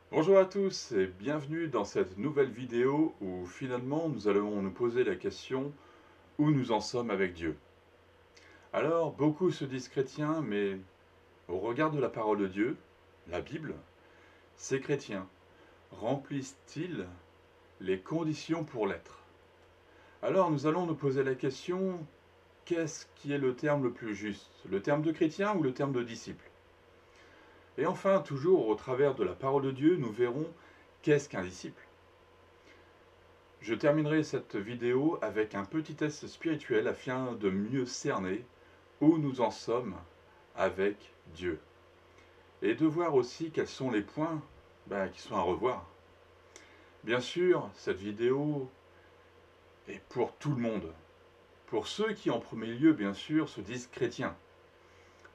Bonjour à tous et bienvenue dans cette nouvelle vidéo où finalement nous allons nous poser la question où nous en sommes avec Dieu. Alors, beaucoup se disent chrétiens, mais au regard de la parole de Dieu, la Bible, ces chrétiens remplissent-ils les conditions pour l'être? Alors nous allons nous poser la question, qu'est-ce qui est le terme le plus juste? Le terme de chrétien ou le terme de disciple? Et enfin, toujours au travers de la parole de Dieu, nous verrons qu'est-ce qu'un disciple. Je terminerai cette vidéo avec un petit test spirituel afin de mieux cerner où nous en sommes avec Dieu. Et de voir aussi quels sont les points qui sont à revoir. Bien sûr, cette vidéo est pour tout le monde. Pour ceux qui en premier lieu, bien sûr, se disent chrétiens.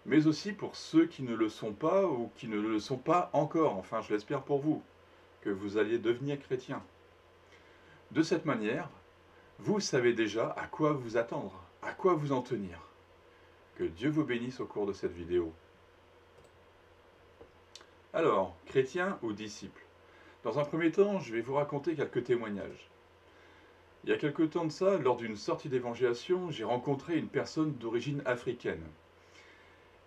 Mais aussi pour ceux qui ne le sont pas ou qui ne le sont pas encore. Enfin, je l'espère pour vous, que vous alliez devenir chrétien. De cette manière, vous savez déjà à quoi vous attendre, à quoi vous en tenir. Que Dieu vous bénisse au cours de cette vidéo. Alors, chrétien ou disciple? Dans un premier temps, je vais vous raconter quelques témoignages. Il y a quelque temps de ça, lors d'une sortie d'évangélisation, j'ai rencontré une personne d'origine africaine.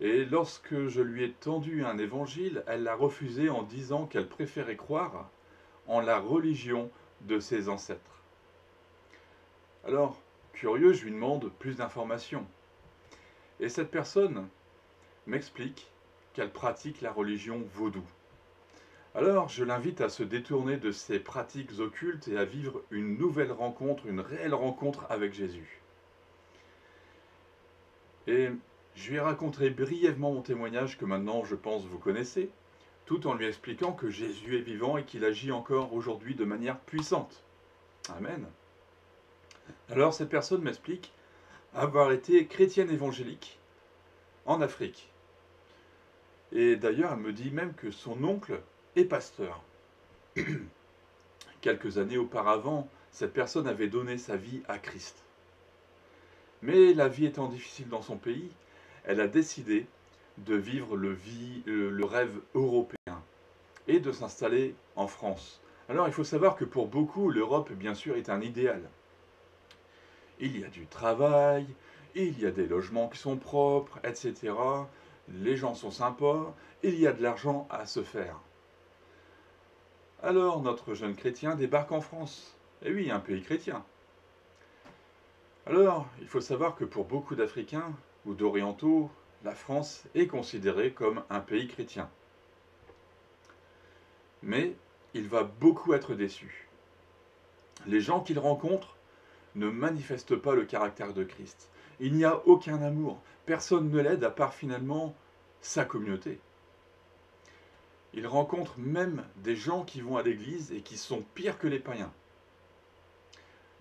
Et lorsque je lui ai tendu un évangile, elle l'a refusé en disant qu'elle préférait croire en la religion de ses ancêtres. Alors, curieux, je lui demande plus d'informations. Et cette personne m'explique qu'elle pratique la religion vaudou. Alors, je l'invite à se détourner de ses pratiques occultes et à vivre une nouvelle rencontre, une réelle rencontre avec Jésus. Et je lui ai raconté brièvement mon témoignage que maintenant je pense vous connaissez, tout en lui expliquant que Jésus est vivant et qu'il agit encore aujourd'hui de manière puissante. Amen. Alors cette personne m'explique avoir été chrétienne évangélique en Afrique. Et d'ailleurs, elle me dit même que son oncle est pasteur. Quelques années auparavant, cette personne avait donné sa vie à Christ. Mais la vie étant difficile dans son pays, elle a décidé de vivre le rêve européen et de s'installer en France. Alors il faut savoir que pour beaucoup, l'Europe, bien sûr, est un idéal. Il y a du travail, il y a des logements qui sont propres, etc. Les gens sont sympas, il y a de l'argent à se faire. Alors notre jeune chrétien débarque en France. Et oui, un pays chrétien. Alors, il faut savoir que pour beaucoup d'Africains ou d'Orientaux, la France est considérée comme un pays chrétien. Mais il va beaucoup être déçu. Les gens qu'il rencontre ne manifestent pas le caractère de Christ. Il n'y a aucun amour. Personne ne l'aide à part finalement sa communauté. Il rencontre même des gens qui vont à l'église et qui sont pires que les païens.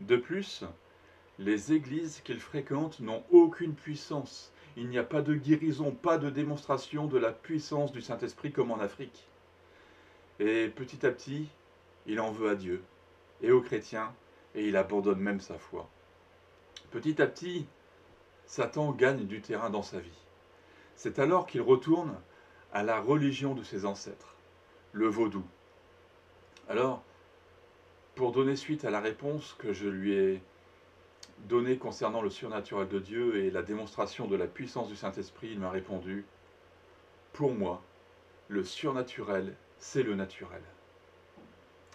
De plus, les églises qu'il fréquente n'ont aucune puissance. Il n'y a pas de guérison, pas de démonstration de la puissance du Saint-Esprit comme en Afrique. Et petit à petit, il en veut à Dieu et aux chrétiens, et il abandonne même sa foi. Petit à petit, Satan gagne du terrain dans sa vie. C'est alors qu'il retourne à la religion de ses ancêtres, le vaudou. Alors, pour donner suite à la réponse que je lui ai donnée concernant le surnaturel de Dieu et la démonstration de la puissance du Saint-Esprit, il m'a répondu: pour moi, le surnaturel, c'est le naturel.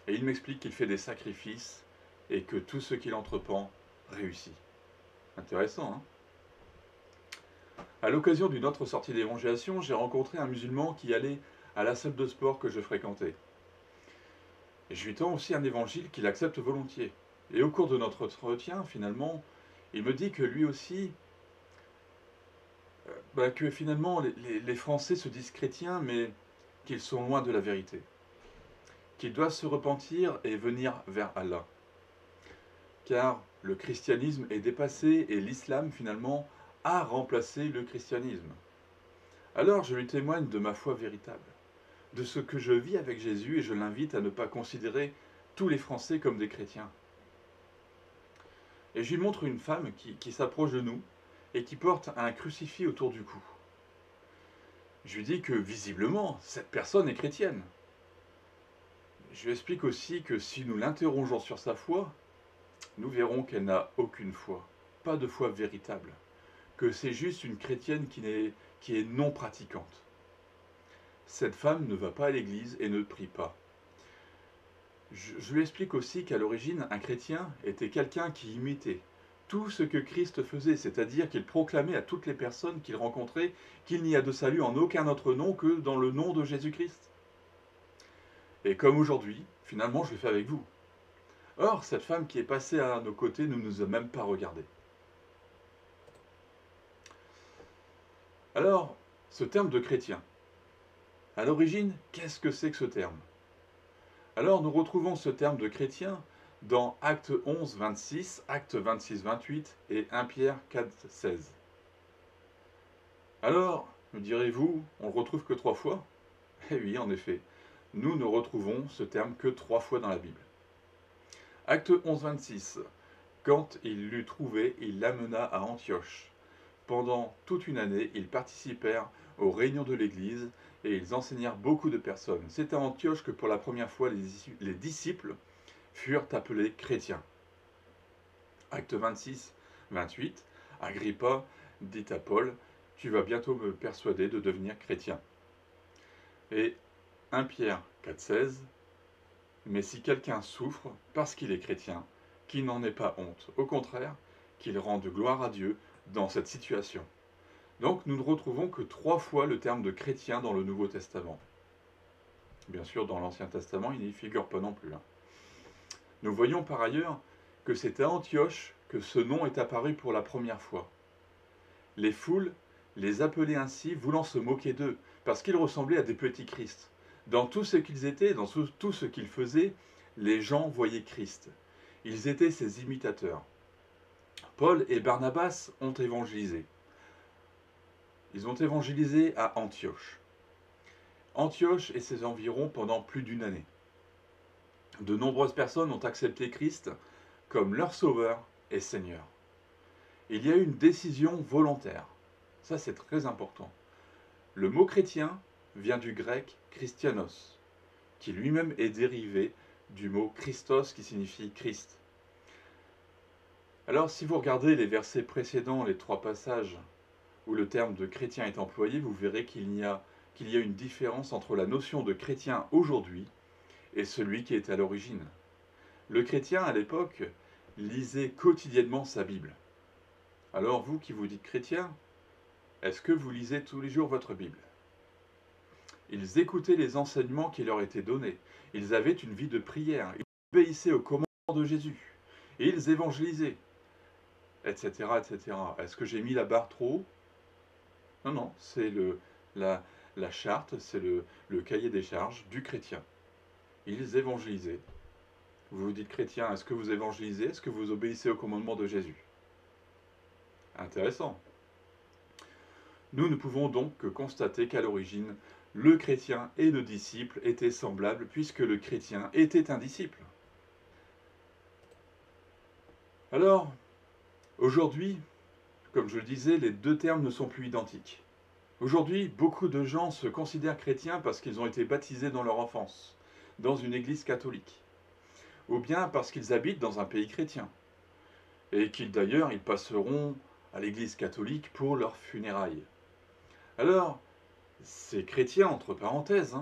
Et il m'explique qu'il fait des sacrifices et que tout ce qu'il entreprend réussit. Intéressant, hein? À l'occasion d'une autre sortie d'évangélisation, j'ai rencontré un musulman qui allait à la salle de sport que je fréquentais. Et je lui tends aussi un évangile qu'il accepte volontiers. Et au cours de notre entretien, finalement, il me dit que lui aussi, que finalement les Français se disent chrétiens, mais qu'ils sont loin de la vérité. Qu'ils doivent se repentir et venir vers Allah. Car le christianisme est dépassé et l'islam, finalement, a remplacé le christianisme. Alors je lui témoigne de ma foi véritable, de ce que je vis avec Jésus, et je l'invite à ne pas considérer tous les Français comme des chrétiens. Et je lui montre une femme qui s'approche de nous et qui porte un crucifix autour du cou. Je lui dis que visiblement, cette personne est chrétienne. Je lui explique aussi que si nous l'interrogeons sur sa foi, nous verrons qu'elle n'a aucune foi, pas de foi véritable, que c'est juste une chrétienne qui est non pratiquante. Cette femme ne va pas à l'église et ne prie pas. Je lui explique aussi qu'à l'origine, un chrétien était quelqu'un qui imitait tout ce que Christ faisait, c'est-à-dire qu'il proclamait à toutes les personnes qu'il rencontrait qu'il n'y a de salut en aucun autre nom que dans le nom de Jésus-Christ. Et comme aujourd'hui, finalement, je le fais avec vous. Or, cette femme qui est passée à nos côtés ne nous a même pas regardés. Alors, ce terme de chrétien, à l'origine, qu'est-ce que c'est que ce terme? Alors, nous retrouvons ce terme de chrétien dans Acte 11, 26, Acte 26, 28 et 1 Pierre 4, 16. Alors, me direz-vous, on le retrouve que 3 fois? Eh oui, en effet, nous ne retrouvons ce terme que 3 fois dans la Bible. Acte 11, 26. Quand il l'eut trouvé, il l'amena à Antioche. Pendant toute une année, ils participèrent aux réunions de l'Église et ils enseignèrent beaucoup de personnes. C'est à Antioche que pour la première fois les disciples furent appelés chrétiens. Acte 26, 28. Agrippa dit à Paul, tu vas bientôt me persuader de devenir chrétien. Et 1 Pierre 4, 16. Mais si quelqu'un souffre parce qu'il est chrétien, qu'il n'en ait pas honte. Au contraire, qu'il rende gloire à Dieu dans cette situation. Donc nous ne retrouvons que 3 fois le terme de chrétien dans le Nouveau Testament. Bien sûr, dans l'Ancien Testament, il n'y figure pas non plus. Nous voyons par ailleurs que c'est à Antioche que ce nom est apparu pour la première fois. Les foules les appelaient ainsi, voulant se moquer d'eux, parce qu'ils ressemblaient à des petits Christ. Dans tout ce qu'ils étaient, dans tout ce qu'ils faisaient, les gens voyaient Christ. Ils étaient ses imitateurs. Paul et Barnabas ont évangélisé. Ils ont évangélisé à Antioche. Antioche et ses environs pendant plus d'une année. De nombreuses personnes ont accepté Christ comme leur sauveur et Seigneur. Il y a eu une décision volontaire. Ça, c'est très important. Le mot chrétien vient du grec Christianos, qui lui-même est dérivé du mot Christos, qui signifie Christ. Alors, si vous regardez les versets précédents, les 3 passages où le terme de chrétien est employé, vous verrez qu'il y a une différence entre la notion de chrétien aujourd'hui et celui qui est à l'origine. Le chrétien, à l'époque, lisait quotidiennement sa Bible. Alors, vous qui vous dites chrétien, est-ce que vous lisez tous les jours votre Bible? Ils écoutaient les enseignements qui leur étaient donnés. Ils avaient une vie de prière. Ils obéissaient aux commandements de Jésus. Et ils évangélisaient, etc., etc. Est-ce que j'ai mis la barre trop haut? Non, non, c'est la charte, c'est le cahier des charges du chrétien. Ils évangélisaient. Vous vous dites chrétien, est-ce que vous évangélisez? Est-ce que vous obéissez aux commandements de Jésus? Intéressant. Nous ne pouvons donc que constater qu'à l'origine, le chrétien et le disciple étaient semblables puisque le chrétien était un disciple. Alors, aujourd'hui, comme je le disais, les 2 termes ne sont plus identiques. Aujourd'hui, beaucoup de gens se considèrent chrétiens parce qu'ils ont été baptisés dans leur enfance, dans une église catholique, ou bien parce qu'ils habitent dans un pays chrétien, et qu'ils d'ailleurs ils passeront à l'église catholique pour leurs funérailles. Alors, ces chrétiens, entre parenthèses,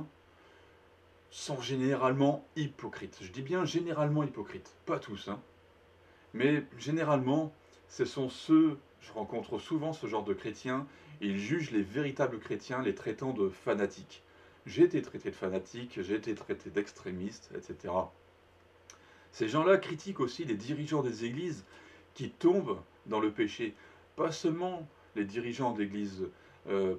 sont généralement hypocrites. Je dis bien généralement hypocrites, pas tous, mais généralement, ce sont ceux, je rencontre souvent ce genre de chrétiens, ils jugent les véritables chrétiens les traitant de fanatiques. J'ai été traité de fanatique, j'ai été traité d'extrémiste, etc. Ces gens-là critiquent aussi les dirigeants des églises qui tombent dans le péché. Pas seulement les dirigeants d'églises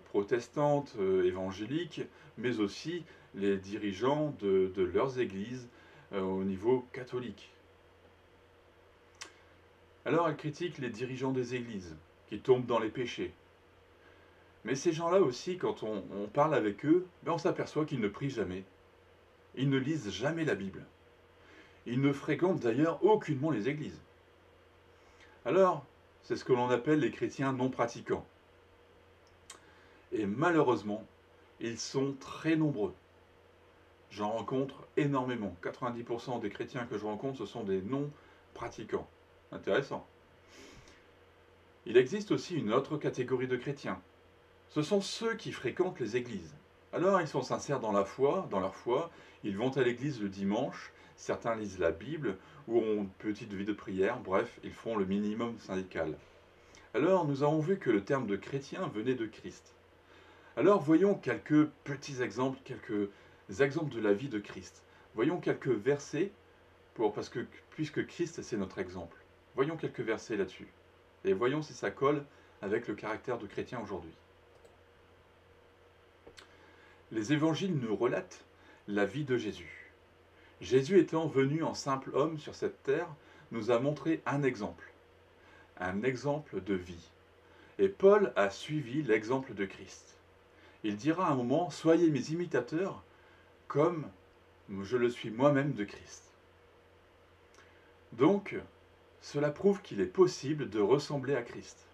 protestantes, évangéliques, mais aussi les dirigeants de leurs églises au niveau catholique. Alors elle critique les dirigeants des églises qui tombent dans les péchés. Mais ces gens-là aussi, quand on parle avec eux, on s'aperçoit qu'ils ne prient jamais. Ils ne lisent jamais la Bible. Ils ne fréquentent d'ailleurs aucunement les églises. Alors, c'est ce que l'on appelle les chrétiens non pratiquants. Et malheureusement, ils sont très nombreux. J'en rencontre énormément. 90% des chrétiens que je rencontre, ce sont des non-pratiquants. Intéressant. Il existe aussi une autre catégorie de chrétiens. Ce sont ceux qui fréquentent les églises. Alors, ils sont sincères dans leur foi, ils vont à l'église le dimanche, certains lisent la Bible ou ont une petite vie de prière, bref, ils font le minimum syndical. Alors, nous avons vu que le terme de chrétien venait de Christ. Alors, voyons quelques petits exemples, quelques exemples de la vie de Christ. Voyons quelques versets, puisque Christ, c'est notre exemple. Voyons quelques versets là-dessus. Et voyons si ça colle avec le caractère de chrétien aujourd'hui. Les évangiles nous relatent la vie de Jésus. Jésus étant venu en simple homme sur cette terre, nous a montré un exemple de vie. Et Paul a suivi l'exemple de Christ. Il dira à un moment, soyez mes imitateurs comme je le suis moi-même de Christ. Donc, cela prouve qu'il est possible de ressembler à Christ.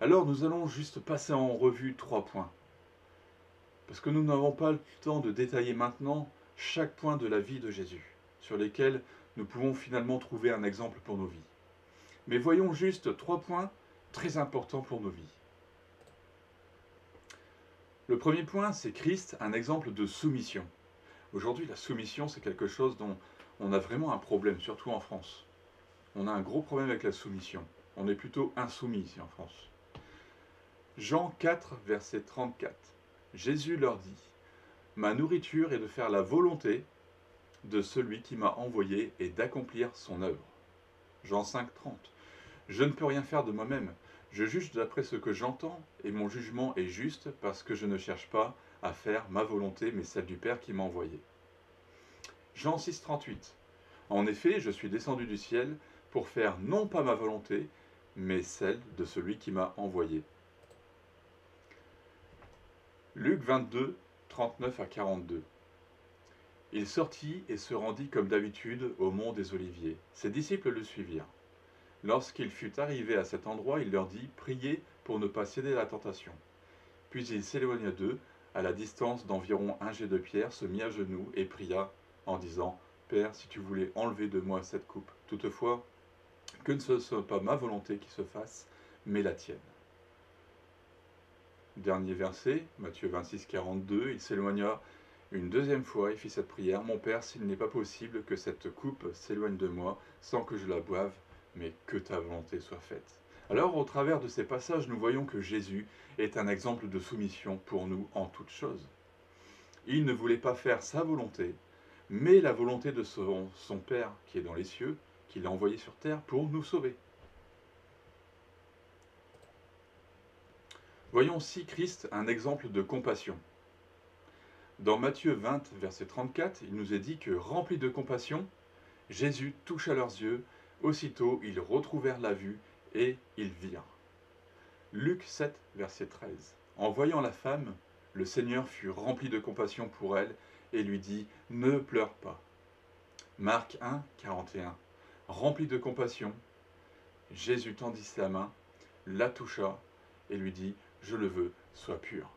Alors nous allons juste passer en revue 3 points. Parce que nous n'avons pas le temps de détailler maintenant chaque point de la vie de Jésus, sur lesquels nous pouvons finalement trouver un exemple pour nos vies. Mais voyons juste 3 points très importants pour nos vies. Le premier point, c'est Christ, un exemple de soumission. Aujourd'hui, la soumission, c'est quelque chose dont on a vraiment un problème, surtout en France. On a un gros problème avec la soumission. On est plutôt insoumis ici en France. Jean 4, verset 34. Jésus leur dit, « Ma nourriture est de faire la volonté de celui qui m'a envoyé et d'accomplir son œuvre. » Jean 5, 30. « Je ne peux rien faire de moi-même. Je juge d'après ce que j'entends, et mon jugement est juste parce que je ne cherche pas à faire ma volonté, mais celle du Père qui m'a envoyé. » Jean 6, 38. « En effet, je suis descendu du ciel pour faire non pas ma volonté, mais celle de celui qui m'a envoyé. » Luc 22, 39 à 42. Il sortit et se rendit comme d'habitude au mont des Oliviers. Ses disciples le suivirent. Lorsqu'il fut arrivé à cet endroit, il leur dit, « Priez pour ne pas céder à la tentation. » Puis il s'éloigna d'eux, à la distance d'environ un jet de pierre, se mit à genoux et pria en disant, « Père, si tu voulais enlever de moi cette coupe, toutefois, que ne soit pas ma volonté qui se fasse, mais la tienne. » Dernier verset, Matthieu 26, 42, il s'éloigna une deuxième fois et fit cette prière, « Mon Père, s'il n'est pas possible que cette coupe s'éloigne de moi sans que je la boive, mais que ta volonté soit faite. » Alors, au travers de ces passages, nous voyons que Jésus est un exemple de soumission pour nous en toutes choses. Il ne voulait pas faire sa volonté, mais la volonté de son Père qui est dans les cieux, qui l'a envoyé sur terre pour nous sauver. Voyons aussi Christ un exemple de compassion. Dans Matthieu 20, verset 34, il nous est dit que, rempli de compassion, Jésus toucha leurs yeux, aussitôt ils retrouvèrent la vue et ils virent. Luc 7, verset 13. En voyant la femme, le Seigneur fut rempli de compassion pour elle et lui dit, « Ne pleure pas. » Marc 1, 41. Rempli de compassion, Jésus tendit sa main, la toucha et lui dit, « Je le veux, sois pur. »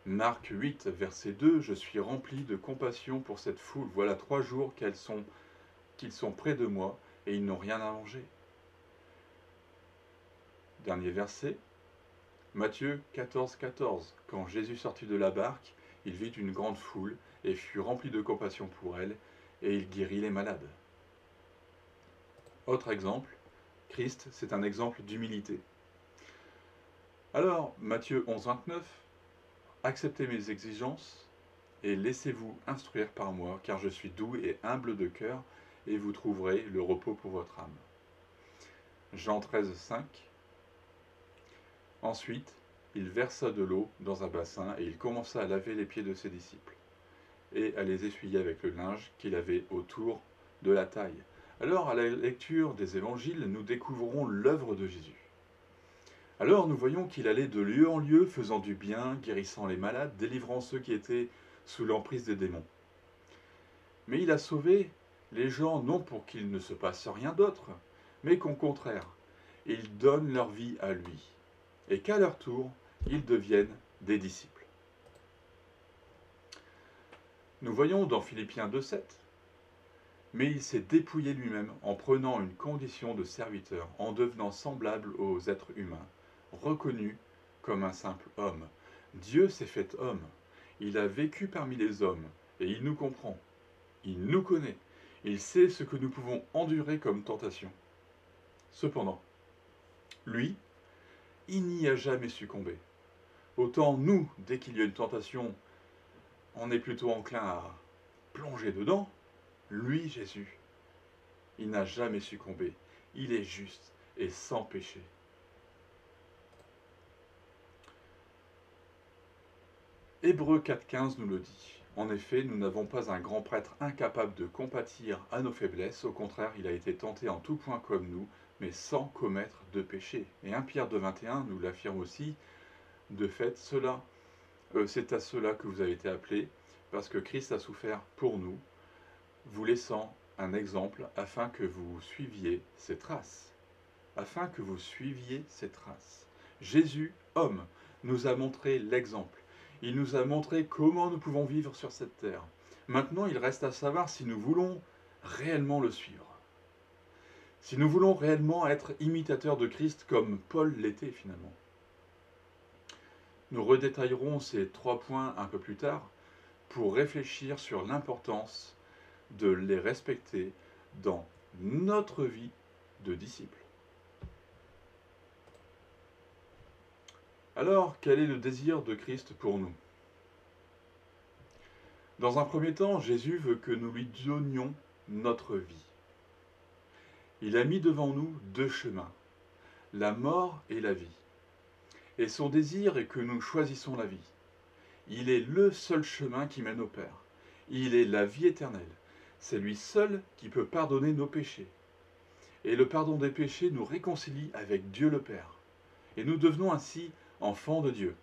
Marc 8, verset 2, « Je suis rempli de compassion pour cette foule. Voilà 3 jours qu'ils sont près de moi, et ils n'ont rien à manger. » Dernier verset, Matthieu 14, 14. « Quand Jésus sortit de la barque, il vit une grande foule, et fut rempli de compassion pour elle, et il guérit les malades. » Autre exemple, Christ, c'est un exemple d'humilité. Alors, Matthieu 11, 29, « Acceptez mes exigences et laissez-vous instruire par moi, car je suis doux et humble de cœur, et vous trouverez le repos pour votre âme. » Jean 13, 5. Ensuite, il versa de l'eau dans un bassin et il commença à laver les pieds de ses disciples et à les essuyer avec le linge qu'il avait autour de la taille. Alors, à la lecture des évangiles, nous découvrons l'œuvre de Jésus. Alors nous voyons qu'il allait de lieu en lieu, faisant du bien, guérissant les malades, délivrant ceux qui étaient sous l'emprise des démons. Mais il a sauvé les gens non pour qu'il ne se passe rien d'autre, mais qu'au contraire, ils donnent leur vie à lui, et qu'à leur tour, ils deviennent des disciples. Nous voyons dans Philippiens 2,7, mais il s'est dépouillé lui-même en prenant une condition de serviteur, en devenant semblable aux êtres humains, reconnu comme un simple homme. Dieu s'est fait homme, il a vécu parmi les hommes, et il nous comprend, il nous connaît, il sait ce que nous pouvons endurer comme tentation. Cependant, lui, il n'y a jamais succombé. Autant nous, dès qu'il y a une tentation, on est plutôt enclin à plonger dedans, lui, Jésus, il n'a jamais succombé. Il est juste et sans péché. Hébreux 4,15 nous le dit. En effet, nous n'avons pas un grand prêtre incapable de compatir à nos faiblesses. Au contraire, il a été tenté en tout point comme nous, mais sans commettre de péché. Et 1 Pierre 2,21 nous l'affirme aussi. De fait, c'est à cela que vous avez été appelés, parce que Christ a souffert pour nous, vous laissant un exemple afin que vous suiviez ses traces. Afin que vous suiviez ses traces. Jésus, homme, nous a montré l'exemple. Il nous a montré comment nous pouvons vivre sur cette terre. Maintenant, il reste à savoir si nous voulons réellement le suivre. Si nous voulons réellement être imitateurs de Christ comme Paul l'était finalement. Nous redétaillerons ces 3 points un peu plus tard pour réfléchir sur l'importance de les respecter dans notre vie de disciples. Alors, quel est le désir de Christ pour nous? Dans un premier temps, Jésus veut que nous lui donnions notre vie. Il a mis devant nous 2 chemins, la mort et la vie. Et son désir est que nous choisissons la vie. Il est le seul chemin qui mène au Père. Il est la vie éternelle. C'est lui seul qui peut pardonner nos péchés. Et le pardon des péchés nous réconcilie avec Dieu le Père. Et nous devenons ainsi enfants de Dieu.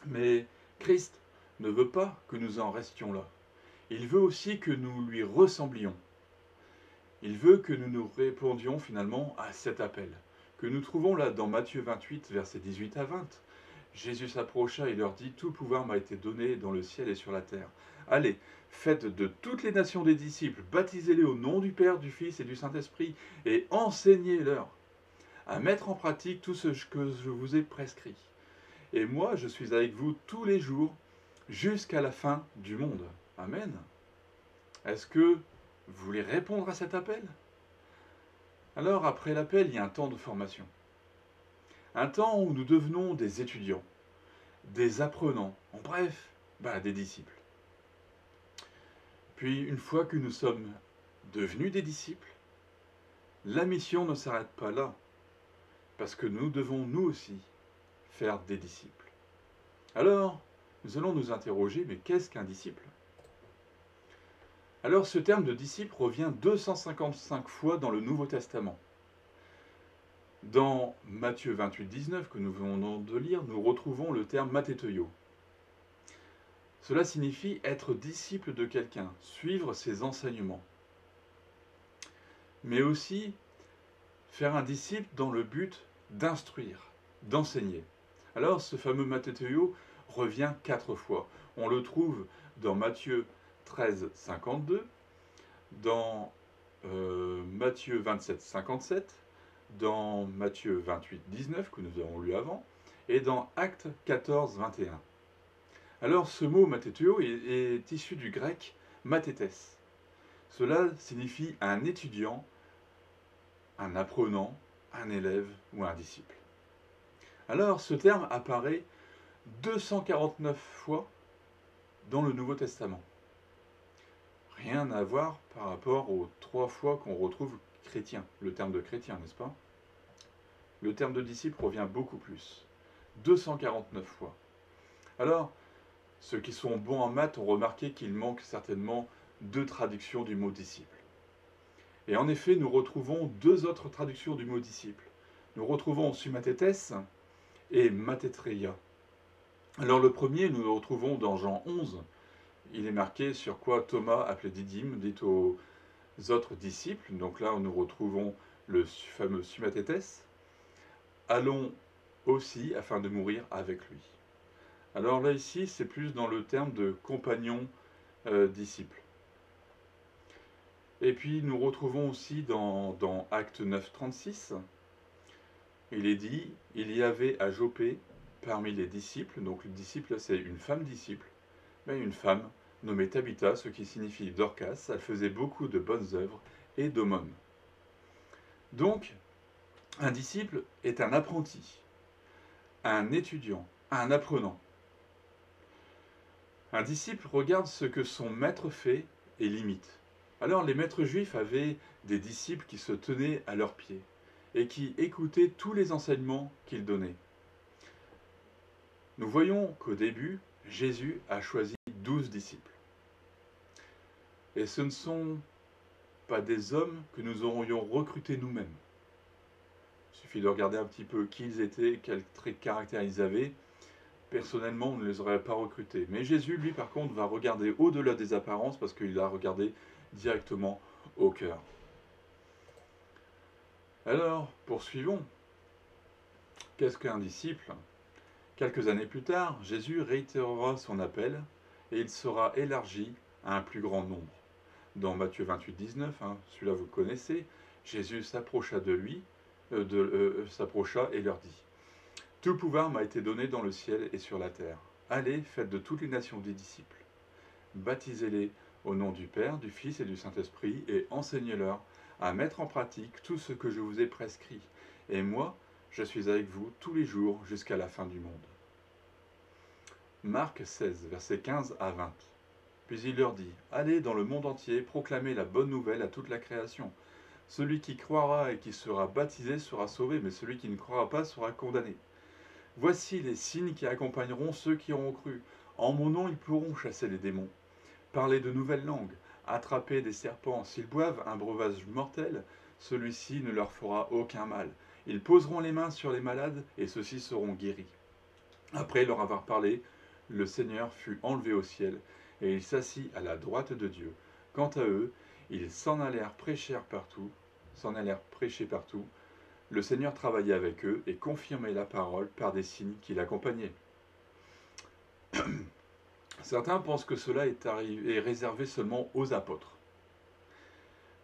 Mais Christ ne veut pas que nous en restions là. Il veut aussi que nous lui ressemblions. Il veut que nous nous répondions finalement à cet appel, que nous trouvons là dans Matthieu 28, versets 18 à 20. Jésus s'approcha et leur dit, « Tout pouvoir m'a été donné dans le ciel et sur la terre. Allez, faites de toutes les nations des disciples, baptisez-les au nom du Père, du Fils et du Saint-Esprit, et enseignez-leur à mettre en pratique tout ce que je vous ai prescrit. Et moi, je suis avec vous tous les jours, jusqu'à la fin du monde. » Amen. Est-ce que vous voulez répondre à cet appel? Alors, après l'appel, il y a un temps de formation. Un temps où nous devenons des étudiants, des apprenants, en bref, des disciples. Puis, une fois que nous sommes devenus des disciples, la mission ne s'arrête pas là, parce que nous devons, nous aussi, faire des disciples. Alors, nous allons nous interroger, mais qu'est-ce qu'un disciple? Alors, ce terme de disciple revient 255 fois dans le Nouveau Testament. Dans Matthieu 28, 19, que nous venons de lire, nous retrouvons le terme matéteuio. Cela signifie être disciple de quelqu'un, suivre ses enseignements. Mais aussi faire un disciple dans le but d'instruire, d'enseigner. Alors, ce fameux matéteuio revient 4 fois. On le trouve dans Matthieu 13, 52, dans Matthieu 27, 57, dans Matthieu 28, 19, que nous avons lu avant, et dans Actes 14, 21. Alors, ce mot matéteuo est issu du grec matétes. Cela signifie un étudiant, un apprenant, un élève ou un disciple. Alors, ce terme apparaît 249 fois dans le Nouveau Testament. Rien à voir par rapport aux 3 fois qu'on retrouve chrétien, le terme de chrétien, n'est-ce pas? Le terme de disciple revient beaucoup plus, 249 fois. Alors, ceux qui sont bons en maths ont remarqué qu'il manque certainement 2 traductions du mot disciple. Et en effet, nous retrouvons 2 autres traductions du mot disciple. Nous retrouvons sumathetes et matetreia. Alors le premier, nous le retrouvons dans Jean 11. Il est marqué sur quoi Thomas, appelé Didyme, dit aux autres disciples. Donc là, nous retrouvons le fameux sumathetes. Allons aussi afin de mourir avec lui. Alors là, ici, c'est plus dans le terme de compagnon disciples. Et puis nous retrouvons aussi dans Acte 9, 36, il est dit, il y avait à Joppé parmi les disciples, donc le disciple c'est une femme disciple, mais une femme nommée Tabitha, ce qui signifie Dorcas, elle faisait beaucoup de bonnes œuvres et d'aumônes. Donc, un disciple est un apprenti, un étudiant, un apprenant. Un disciple regarde ce que son maître fait et l'imite. Alors les maîtres juifs avaient des disciples qui se tenaient à leurs pieds et qui écoutaient tous les enseignements qu'ils donnaient. Nous voyons qu'au début, Jésus a choisi 12 disciples. Et ce ne sont pas des hommes que nous aurions recrutés nous-mêmes. Il suffit de regarder un petit peu qui ils étaient, quels traits de caractère ils avaient. Personnellement, on ne les aurait pas recrutés. Mais Jésus, lui, par contre, va regarder au-delà des apparences parce qu'il a regardé directement au cœur. Alors, poursuivons. Qu'est-ce qu'un disciple? Quelques années plus tard, Jésus réitérera son appel et il sera élargi à un plus grand nombre. Dans Matthieu 28, 19, celui-là vous le connaissez, Jésus s'approcha de lui, s'approcha et leur dit: tout pouvoir m'a été donné dans le ciel et sur la terre. Allez, faites de toutes les nations des disciples. Baptisez-les au nom du Père, du Fils et du Saint-Esprit et enseignez-leur à mettre en pratique tout ce que je vous ai prescrit. Et moi, je suis avec vous tous les jours jusqu'à la fin du monde. Marc 16, versets 15 à 20. Puis il leur dit: allez dans le monde entier, proclamez la bonne nouvelle à toute la création. Celui qui croira et qui sera baptisé sera sauvé, mais celui qui ne croira pas sera condamné. Voici les signes qui accompagneront ceux qui auront cru. En mon nom, ils pourront chasser les démons, parler de nouvelles langues, attraper des serpents. S'ils boivent un breuvage mortel, celui-ci ne leur fera aucun mal. Ils poseront les mains sur les malades et ceux-ci seront guéris. Après leur avoir parlé, le Seigneur fut enlevé au ciel et il s'assit à la droite de Dieu. Quant à eux, ils s'en allèrent prêcher partout. Le Seigneur travaillait avec eux et confirmait la parole par des signes qui l'accompagnaient. Certains pensent que cela est réservé seulement aux apôtres.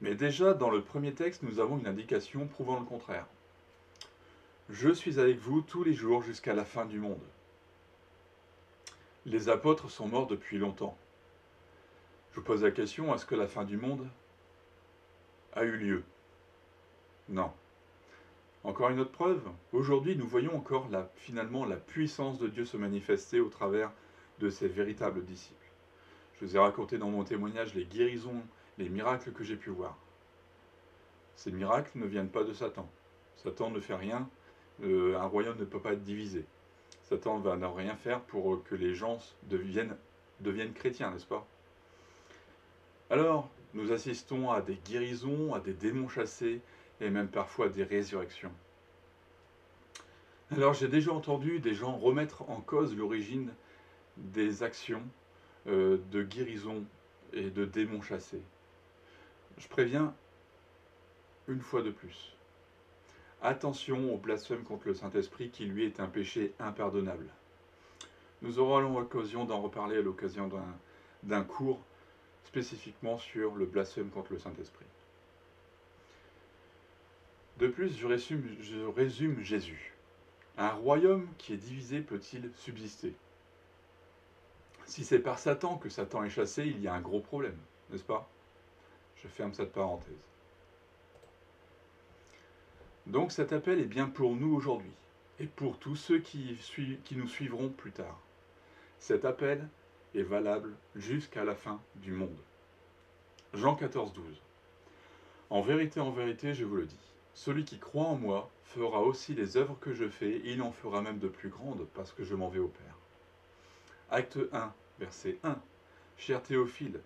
Mais déjà, dans le premier texte, nous avons une indication prouvant le contraire. Je suis avec vous tous les jours jusqu'à la fin du monde. Les apôtres sont morts depuis longtemps. Je vous pose la question, est-ce que la fin du monde a eu lieu? Non. Encore une autre preuve, aujourd'hui nous voyons encore finalement la puissance de Dieu se manifester au travers de ses véritables disciples. Je vous ai raconté dans mon témoignage les guérisons, les miracles que j'ai pu voir. Ces miracles ne viennent pas de Satan. Satan ne fait rien, un royaume ne peut pas être divisé. Satan va ne rien faire pour que les gens deviennent chrétiens, n'est-ce pas? Alors, nous assistons à des guérisons, à des démons chassés, et même parfois à des résurrections. Alors j'ai déjà entendu des gens remettre en cause l'origine des actions de guérison et de démons chassés. Je préviens une fois de plus. Attention au blasphème contre le Saint-Esprit qui lui est un péché impardonnable. Nous aurons l'occasion d'en reparler à l'occasion d'un cours spécifiquement sur le blasphème contre le Saint-Esprit. De plus, je résume Jésus. Un royaume qui est divisé peut-il subsister? Si c'est par Satan que Satan est chassé, il y a un gros problème, n'est-ce pas? Je ferme cette parenthèse. Donc cet appel est bien pour nous aujourd'hui, et pour tous ceux qui nous suivront plus tard. Cet appel est valable jusqu'à la fin du monde. Jean 14, 12. En vérité, je vous le dis, celui qui croit en moi fera aussi les œuvres que je fais, et il en fera même de plus grandes, parce que je m'en vais au Père. Acte 1, verset 1. Cher Théophile,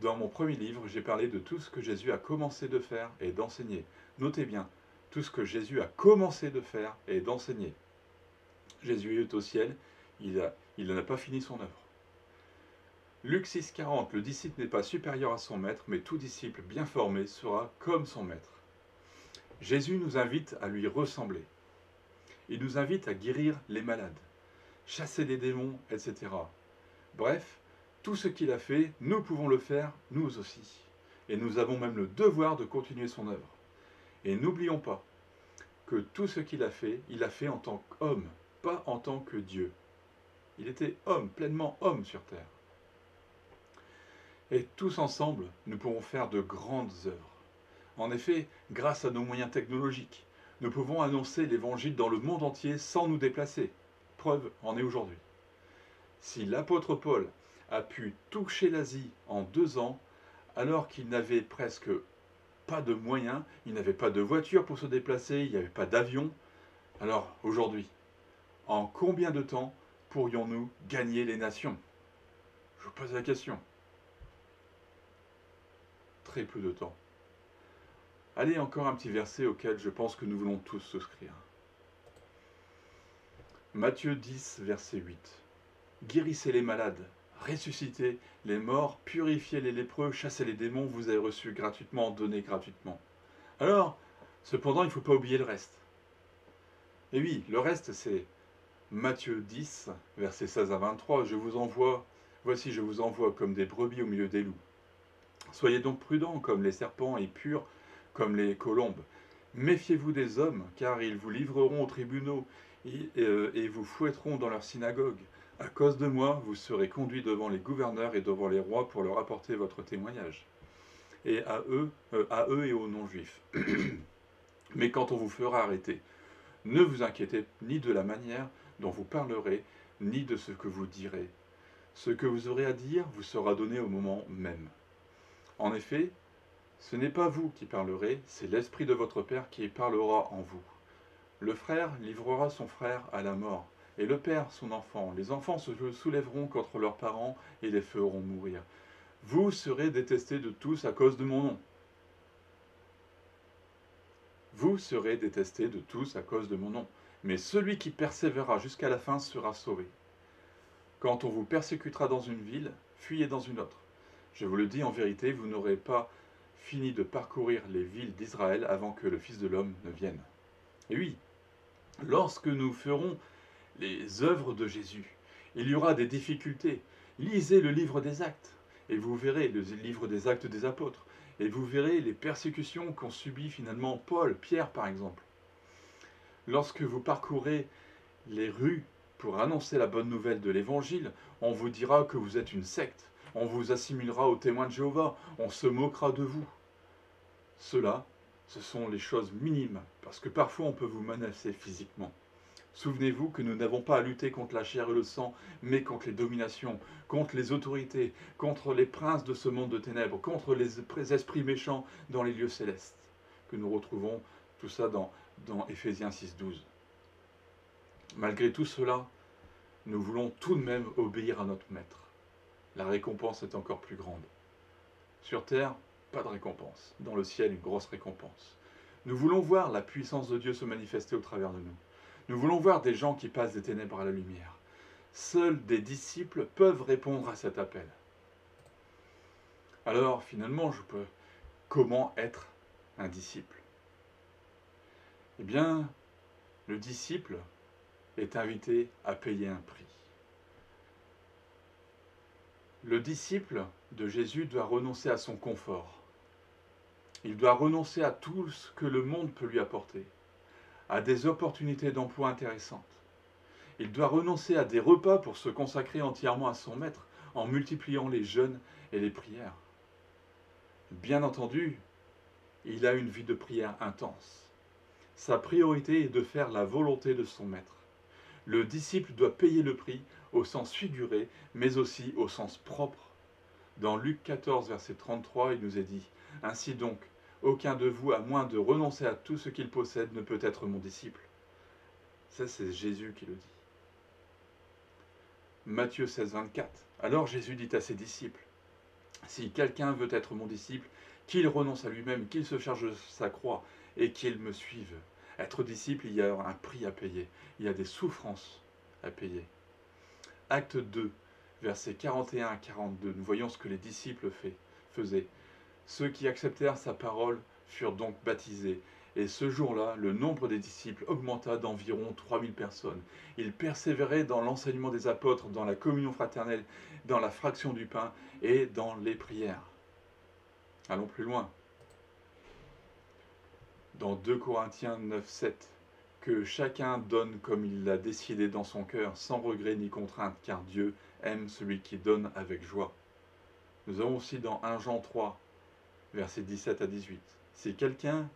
dans mon premier livre, j'ai parlé de tout ce que Jésus a commencé de faire et d'enseigner. Notez bien, tout ce que Jésus a commencé de faire et d'enseigner. Jésus est au ciel, il n'a pas fini son œuvre. Luc 6, 40. Le disciple n'est pas supérieur à son maître, mais tout disciple bien formé sera comme son maître. Jésus nous invite à lui ressembler. Il nous invite à guérir les malades, chasser les démons, etc. Bref, Tout ce qu'il a fait, nous pouvons le faire, nous aussi. Et nous avons même le devoir de continuer son œuvre. Et n'oublions pas que tout ce qu'il a fait, il l'a fait en tant qu'homme, pas en tant que Dieu. Il était homme, pleinement homme sur terre. Et tous ensemble, nous pourrons faire de grandes œuvres. En effet, grâce à nos moyens technologiques, nous pouvons annoncer l'Évangile dans le monde entier sans nous déplacer. Preuve en est aujourd'hui. Si l'apôtre Paul a pu toucher l'Asie en 2 ans, alors qu'il n'avait presque pas de moyens, il n'avait pas de voiture pour se déplacer, il n'y avait pas d'avion, alors aujourd'hui, en combien de temps pourrions-nous gagner les nations? Je vous pose la question. Très peu de temps. Allez, encore un petit verset auquel je pense que nous voulons tous souscrire. Matthieu 10, verset 8. Guérissez les malades, ressuscitez les morts, purifiez les lépreux, chassez les démons, vous avez reçu gratuitement, donnez gratuitement. Alors, cependant, il ne faut pas oublier le reste. Et oui, le reste, c'est Matthieu 10, verset 16 à 23. Voici, je vous envoie comme des brebis au milieu des loups. Soyez donc prudents comme les serpents et purs comme les colombes. Méfiez-vous des hommes, car ils vous livreront aux tribunaux et vous fouetteront dans leurs synagogues. À cause de moi, vous serez conduits devant les gouverneurs et devant les rois pour leur apporter votre témoignage. Et à eux et aux non-juifs. Mais quand on vous fera arrêter, ne vous inquiétez ni de la manière dont vous parlerez, ni de ce que vous direz. Ce que vous aurez à dire vous sera donné au moment même. En effet, ce n'est pas vous qui parlerez, c'est l'Esprit de votre Père qui parlera en vous. Le frère livrera son frère à la mort, et le père son enfant. Les enfants se soulèveront contre leurs parents et les feront mourir. Vous serez détestés de tous à cause de mon nom. Vous serez détestés de tous à cause de mon nom. Mais celui qui persévérera jusqu'à la fin sera sauvé. Quand on vous persécutera dans une ville, fuyez dans une autre. Je vous le dis en vérité, vous n'aurez pas fini de parcourir les villes d'Israël avant que le Fils de l'homme ne vienne. Et oui, lorsque nous ferons les œuvres de Jésus, il y aura des difficultés. Lisez le livre des Actes, et vous verrez le livre des Actes des Apôtres, et vous verrez les persécutions qu'ont subies finalement Paul, Pierre par exemple. Lorsque vous parcourez les rues pour annoncer la bonne nouvelle de l'Évangile, on vous dira que vous êtes une secte, on vous assimilera aux témoins de Jéhovah, on se moquera de vous. Cela, ce sont les choses minimes, parce que parfois on peut vous menacer physiquement. Souvenez-vous que nous n'avons pas à lutter contre la chair et le sang, mais contre les dominations, contre les autorités, contre les princes de ce monde de ténèbres, contre les esprits méchants dans les lieux célestes, que nous retrouvons tout ça dans Éphésiens 6,12. Malgré tout cela, nous voulons tout de même obéir à notre Maître. La récompense est encore plus grande. Sur terre, pas de récompense. Dans le ciel, une grosse récompense. Nous voulons voir la puissance de Dieu se manifester au travers de nous. Nous voulons voir des gens qui passent des ténèbres à la lumière. Seuls des disciples peuvent répondre à cet appel. Alors, finalement, comment être un disciple? Eh bien, le disciple est invité à payer un prix. Le disciple de Jésus doit renoncer à son confort. Il doit renoncer à tout ce que le monde peut lui apporter, à des opportunités d'emploi intéressantes. Il doit renoncer à des repas pour se consacrer entièrement à son Maître, en multipliant les jeûnes et les prières. Bien entendu, il a une vie de prière intense. Sa priorité est de faire la volonté de son Maître. Le disciple doit payer le prix au sens figuré, mais aussi au sens propre. Dans Luc 14, verset 33, il nous est dit « Ainsi donc, aucun de vous, à moins de renoncer à tout ce qu'il possède, ne peut être mon disciple. » Ça, c'est Jésus qui le dit. Matthieu 16, 24. Alors Jésus dit à ses disciples « Si quelqu'un veut être mon disciple, qu'il renonce à lui-même, qu'il se charge de sa croix et qu'il me suive. » Être disciple, il y a un prix à payer. Il y a des souffrances à payer. Acte 2, versets 41 à 42. Nous voyons ce que les disciples faisaient. Ceux qui acceptèrent sa parole furent donc baptisés, Et ce jour-là, le nombre des disciples augmenta d'environ 3000 personnes. Ils persévéraient dans l'enseignement des apôtres, dans la communion fraternelle, dans la fraction du pain et dans les prières. Allons plus loin. Dans 2 Corinthiens 9, 7, que chacun donne comme il l'a décidé dans son cœur, sans regret ni contrainte, car Dieu aime celui qui donne avec joie. Nous avons aussi dans 1 Jean 3, versets 17 à 18. Si quelqu'un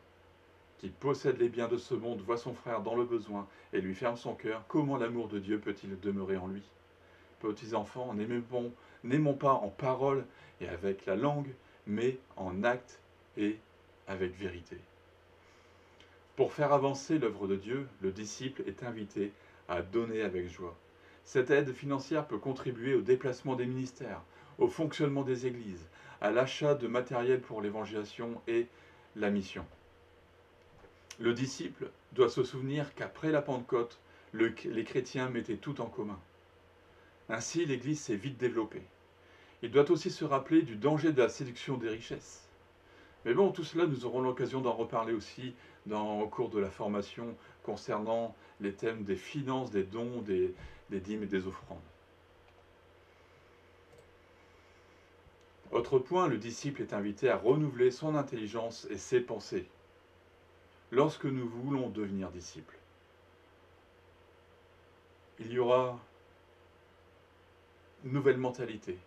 qui possède les biens de ce monde voit son frère dans le besoin et lui ferme son cœur, comment l'amour de Dieu peut-il demeurer en lui? Petits enfants, n'aimons pas en parole et avec la langue, mais en acte et avec vérité. Pour faire avancer l'œuvre de Dieu, le disciple est invité à donner avec joie. Cette aide financière peut contribuer au déplacement des ministères, au fonctionnement des églises, à l'achat de matériel pour l'évangélisation et la mission. Le disciple doit se souvenir qu'après la Pentecôte, les chrétiens mettaient tout en commun. Ainsi, l'Église s'est vite développée. Il doit aussi se rappeler du danger de la séduction des richesses. Mais bon, tout cela, nous aurons l'occasion d'en reparler aussi au cours de la formation concernant les thèmes des finances, des dons, des dîmes et des offrandes. Autre point, le disciple est invité à renouveler son intelligence et ses pensées lorsque nous voulons devenir disciples. Il y aura une nouvelle mentalité.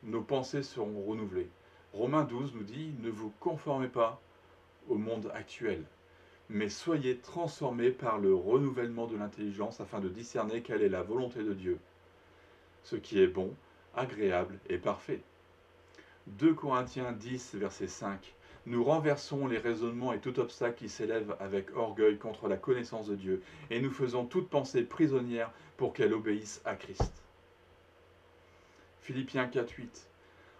Nos pensées seront renouvelées. Romains 12 nous dit « Ne vous conformez pas au monde actuel, mais soyez transformés par le renouvellement de l'intelligence afin de discerner quelle est la volonté de Dieu, ce qui est bon, agréable et parfait. » 2 Corinthiens 10, verset 5. Nous renversons les raisonnements et tout obstacle qui s'élève avec orgueil contre la connaissance de Dieu, et nous faisons toute pensée prisonnière pour qu'elle obéisse à Christ. Philippiens 4, 8.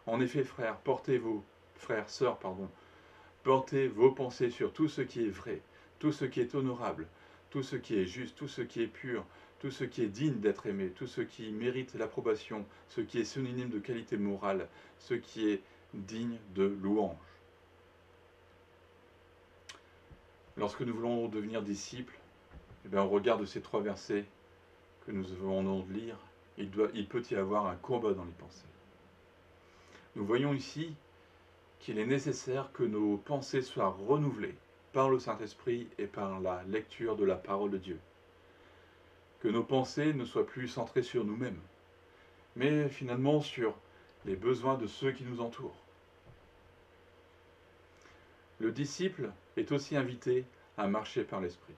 En effet, frères, sœurs, portez vos pensées sur tout ce qui est vrai, tout ce qui est honorable, tout ce qui est juste, tout ce qui est pur, tout ce qui est digne d'être aimé, tout ce qui mérite l'approbation, ce qui est synonyme de qualité morale, ce qui est digne de louange. Lorsque nous voulons devenir disciples, on regarde ces 3 versets que nous venons de lire, il peut y avoir un combat dans les pensées. Nous voyons ici qu'il est nécessaire que nos pensées soient renouvelées par le Saint-Esprit et par la lecture de la parole de Dieu. Que nos pensées ne soient plus centrées sur nous-mêmes, mais finalement sur les besoins de ceux qui nous entourent. Le disciple est aussi invité à marcher par l'Esprit.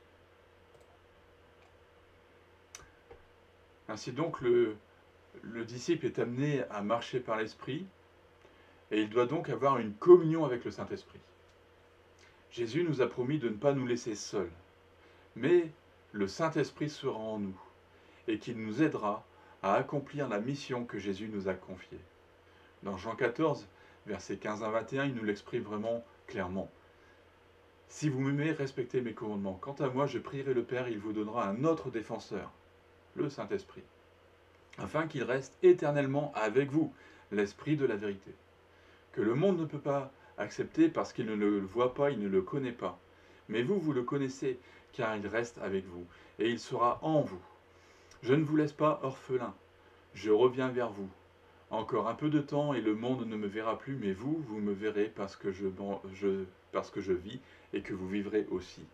Ainsi donc, le disciple est amené à marcher par l'Esprit, et il doit donc avoir une communion avec le Saint-Esprit. Jésus nous a promis de ne pas nous laisser seuls, mais le Saint-Esprit sera en nous, et qu'il nous aidera à accomplir la mission que Jésus nous a confiée. Dans Jean 14, versets 15 à 21, il nous l'exprime vraiment clairement. « Si vous m'aimez, respectez mes commandements. Quant à moi, je prierai le Père, il vous donnera un autre défenseur, le Saint-Esprit, afin qu'il reste éternellement avec vous, l'Esprit de la vérité, que le monde ne peut pas accepter parce qu'il ne le voit pas, il ne le connaît pas. Mais vous, vous le connaissez, car il reste avec vous, et il sera en vous. Je ne vous laisse pas orphelin, je reviens vers vous. Encore un peu de temps, et le monde ne me verra plus, mais vous, vous me verrez parce que je vis, et que vous vivrez aussi.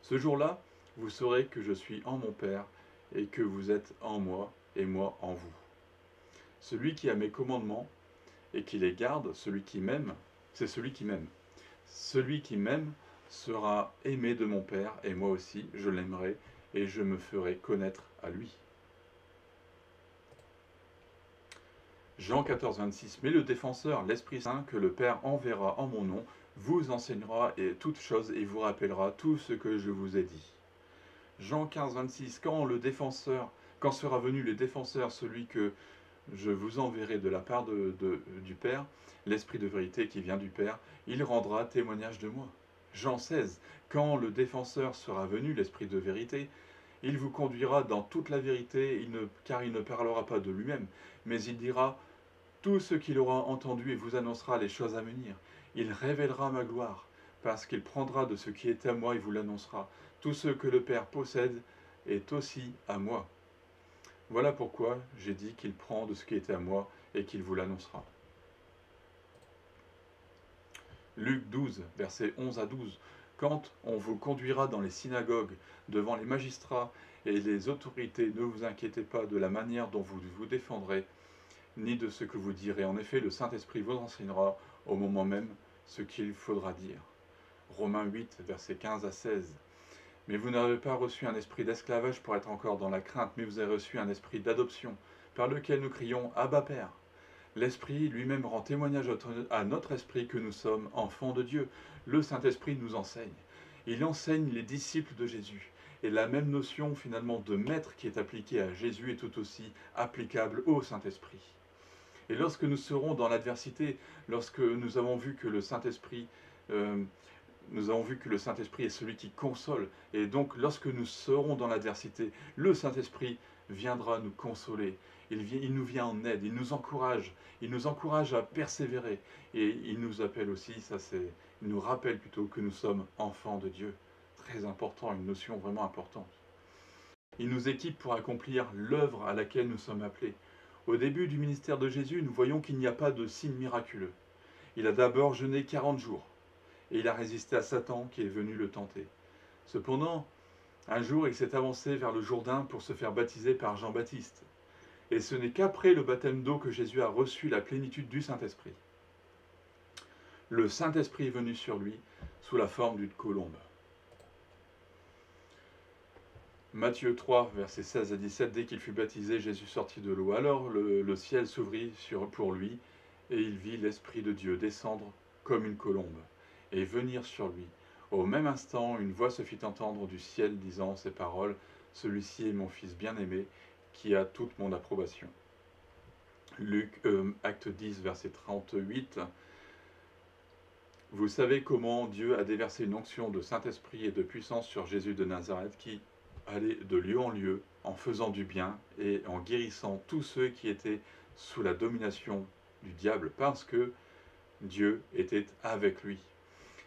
Ce jour-là, vous saurez que je suis en mon Père, et que vous êtes en moi, et moi en vous. Celui qui a mes commandements, et qui les garde, celui qui m'aime, c'est celui qui m'aime. Celui qui m'aime sera aimé de mon Père, et moi aussi, je l'aimerai, et je me ferai connaître à lui. Jean 14, 26. Mais le défenseur, l'Esprit Saint, que le Père enverra en mon nom, vous enseignera toutes choses et vous rappellera tout ce que je vous ai dit. Jean 15, 26. Quand sera venu le défenseur, celui que je vous enverrai de la part du Père, l'Esprit de vérité qui vient du Père, il rendra témoignage de moi. Jean 16. Quand le défenseur sera venu, l'Esprit de vérité, il vous conduira dans toute la vérité, car il ne parlera pas de lui-même, mais il dira tout ce qu'il aura entendu et vous annoncera les choses à venir. Il révélera ma gloire, parce qu'il prendra de ce qui est à moi et vous l'annoncera. Tout ce que le Père possède est aussi à moi. Voilà pourquoi j'ai dit qu'il prend de ce qui est à moi et qu'il vous l'annoncera. Luc 12, versets 11 à 12. Quand on vous conduira dans les synagogues, devant les magistrats et les autorités, ne vous inquiétez pas de la manière dont vous vous défendrez, ni de ce que vous direz. En effet, le Saint-Esprit vous enseignera au moment même ce qu'il faudra dire. Romains 8, versets 15 à 16. Mais vous n'avez pas reçu un esprit d'esclavage pour être encore dans la crainte, mais vous avez reçu un esprit d'adoption, par lequel nous crions « Abba Père ». L'Esprit lui-même rend témoignage à notre esprit que nous sommes enfants de Dieu. Le Saint-Esprit nous enseigne. Il enseigne les disciples de Jésus. Et la même notion finalement de maître qui est appliquée à Jésus est tout aussi applicable au Saint-Esprit. Et lorsque nous serons dans l'adversité, lorsque nous avons vu que le Saint-Esprit est celui qui console, et donc lorsque nous serons dans l'adversité, le Saint-Esprit viendra nous consoler. Il nous vient en aide, il nous encourage à persévérer, et il nous appelle aussi, il nous rappelle plutôt que nous sommes enfants de Dieu. Très important, une notion vraiment importante. Il nous équipe pour accomplir l'œuvre à laquelle nous sommes appelés. Au début du ministère de Jésus, nous voyons qu'il n'y a pas de signe miraculeux. Il a d'abord jeûné 40 jours, et il a résisté à Satan qui est venu le tenter. Cependant, un jour, il s'est avancé vers le Jourdain pour se faire baptiser par Jean-Baptiste. Et ce n'est qu'après le baptême d'eau que Jésus a reçu la plénitude du Saint-Esprit. Le Saint-Esprit est venu sur lui sous la forme d'une colombe. Matthieu 3, versets 16 à 17, dès qu'il fut baptisé, Jésus sortit de l'eau. Alors le ciel s'ouvrit pour lui, et il vit l'Esprit de Dieu descendre comme une colombe, et venir sur lui. Au même instant, une voix se fit entendre du ciel disant ces paroles, « Celui-ci est mon Fils bien-aimé, qui a toute mon approbation. » Acte 10, verset 38. Vous savez comment Dieu a déversé une onction de Saint-Esprit et de puissance sur Jésus de Nazareth, qui allait de lieu en lieu, en faisant du bien et en guérissant tous ceux qui étaient sous la domination du diable, parce que Dieu était avec lui.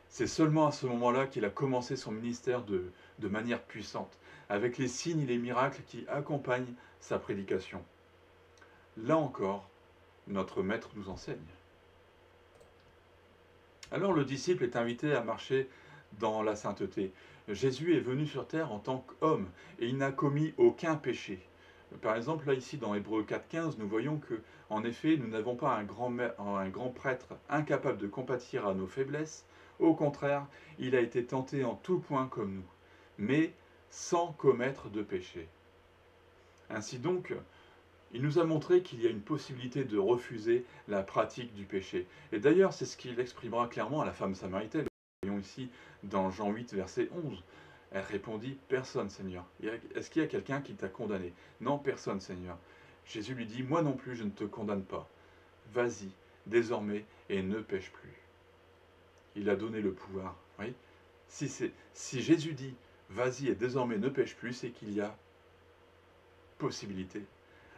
C'est seulement à ce moment-là qu'il a commencé son ministère de manière puissante, avec les signes et les miracles qui accompagnent sa prédication. Là encore, notre Maître nous enseigne. Alors le disciple est invité à marcher dans la sainteté. Jésus est venu sur terre en tant qu'homme et il n'a commis aucun péché. Par exemple, là ici dans Hébreux 4,15, nous voyons que, en effet, nous n'avons pas un grand prêtre incapable de compatir à nos faiblesses. Au contraire, il a été tenté en tout point comme nous, mais sans commettre de péché. Ainsi donc, il nous a montré qu'il y a une possibilité de refuser la pratique du péché. Et d'ailleurs, c'est ce qu'il exprimera clairement à la femme samaritaine. Nous voyons ici dans Jean 8, verset 11. Elle répondit, « Personne, Seigneur. Est-ce qu'il y a quelqu'un qui t'a condamné ?» « Non, personne, Seigneur. » Jésus lui dit, « Moi non plus, je ne te condamne pas. Vas-y, désormais, et ne pêche plus. » Il a donné le pouvoir. Oui. Si Jésus dit, « Vas-y, et désormais, ne pêche plus », c'est qu'il y a possibilité.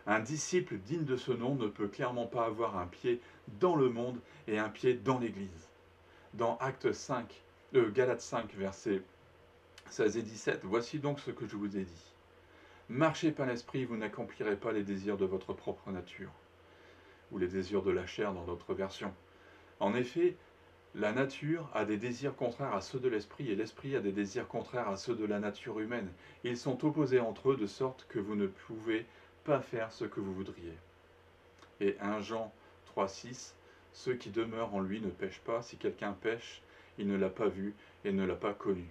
Un disciple digne de ce nom ne peut clairement pas avoir un pied dans le monde et un pied dans l'Église. Dans Galates 5, versets 16 et 17, « Voici donc ce que je vous ai dit. Marchez par l'esprit, vous n'accomplirez pas les désirs de votre propre nature. » Ou les désirs de la chair dans d'autres versions. En effet, la nature a des désirs contraires à ceux de l'esprit et l'esprit a des désirs contraires à ceux de la nature humaine. Ils sont opposés entre eux de sorte que vous ne pouvez pas faire ce que vous voudriez. Et 1 Jean 3,6, ceux qui demeurent en lui ne pêchent pas. Si quelqu'un pêche, il ne l'a pas vu et ne l'a pas connu.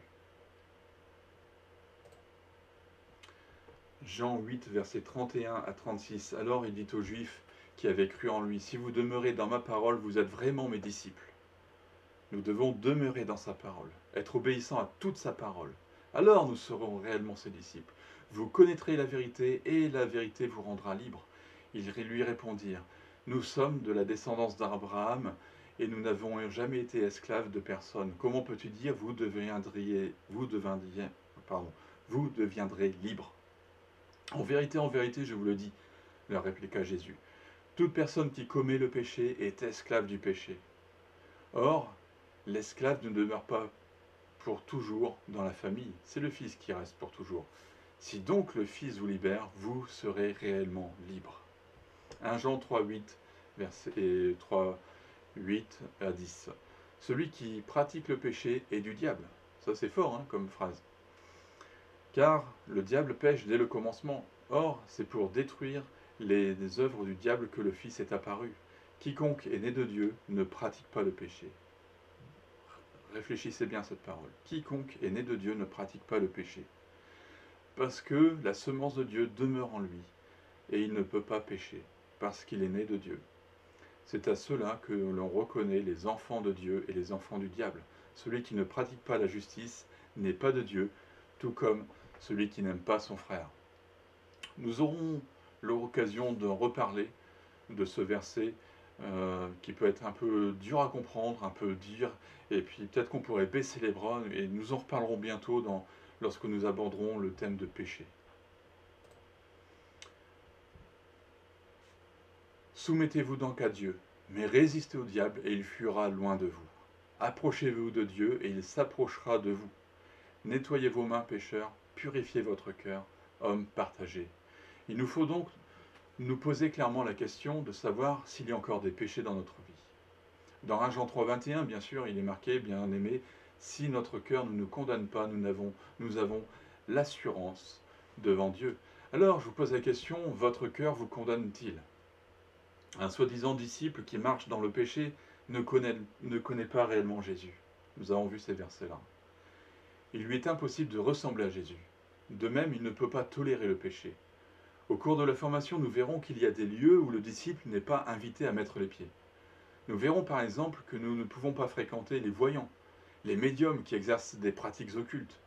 Jean 8, versets 31 à 36. Alors il dit aux Juifs qui avaient cru en lui, « Si vous demeurez dans ma parole, vous êtes vraiment mes disciples. » Nous devons demeurer dans sa parole, être obéissants à toute sa parole. Alors nous serons réellement ses disciples. Vous connaîtrez la vérité et la vérité vous rendra libre. Ils lui répondirent, « Nous sommes de la descendance d'Abraham et nous n'avons jamais été esclaves de personne. Comment peux-tu dire vous deviendrez libres ? » En vérité, je vous le dis, leur répliqua Jésus, toute personne qui commet le péché est esclave du péché. Or, l'esclave ne demeure pas pour toujours dans la famille, c'est le Fils qui reste pour toujours. Si donc le Fils vous libère, vous serez réellement libre. 1 Jean 3,8, versets 3, 8 à 10. Celui qui pratique le péché est du diable. Ça c'est fort hein, comme phrase. Car le diable pêche dès le commencement. Or, c'est pour détruire les œuvres du diable que le Fils est apparu. Quiconque est né de Dieu ne pratique pas le péché. Réfléchissez bien à cette parole. Quiconque est né de Dieu ne pratique pas le péché. Parce que la semence de Dieu demeure en lui, et il ne peut pas pécher, parce qu'il est né de Dieu. C'est à cela que l'on reconnaît les enfants de Dieu et les enfants du diable. Celui qui ne pratique pas la justice n'est pas de Dieu, tout comme celui qui n'aime pas son frère. Nous aurons l'occasion de reparler de ce verset qui peut être un peu dur à comprendre, un peu dur, et puis peut-être qu'on pourrait baisser les bras, et nous en reparlerons bientôt lorsque nous aborderons le thème de péché. Soumettez-vous donc à Dieu, mais résistez au diable et il fuira loin de vous. Approchez-vous de Dieu et il s'approchera de vous. Nettoyez vos mains, pécheurs, purifiez votre cœur, hommes partagés. Il nous faut donc nous poser clairement la question de savoir s'il y a encore des péchés dans notre vie. Dans 1 Jean 3, 21, bien sûr, il est marqué, bien aimé, si notre cœur ne nous condamne pas, nous avons l'assurance devant Dieu. Alors, je vous pose la question, votre cœur vous condamne-t-il? Un soi-disant disciple qui marche dans le péché ne connaît pas réellement Jésus. Nous avons vu ces versets-là. Il lui est impossible de ressembler à Jésus. De même, il ne peut pas tolérer le péché. Au cours de la formation, nous verrons qu'il y a des lieux où le disciple n'est pas invité à mettre les pieds. Nous verrons par exemple que nous ne pouvons pas fréquenter les voyants, les médiums qui exercent des pratiques occultes.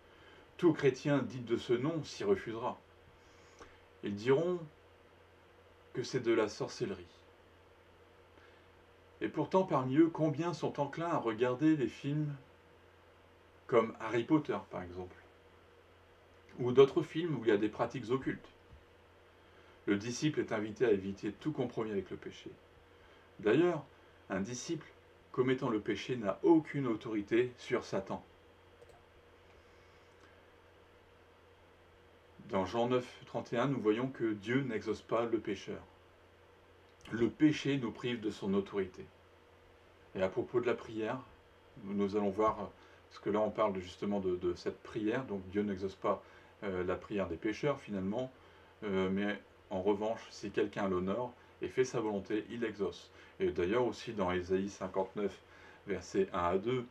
Tout chrétien dit de ce nom s'y refusera. Ils diront que c'est de la sorcellerie. Et pourtant, parmi eux, combien sont enclins à regarder des films comme Harry Potter, par exemple, ou d'autres films où il y a des pratiques occultes? Le disciple est invité à éviter tout compromis avec le péché. D'ailleurs, un disciple commettant le péché n'a aucune autorité sur Satan. Dans Jean 9, 31, nous voyons que Dieu n'exauce pas le pécheur. Le péché nous prive de son autorité. Et à propos de la prière, nous allons voir, parce que là on parle justement de cette prière, donc Dieu n'exauce pas la prière des pécheurs finalement, mais en revanche, si quelqu'un l'honore et fait sa volonté, il exauce. Et d'ailleurs aussi dans Ésaïe 59, versets 1 à 2,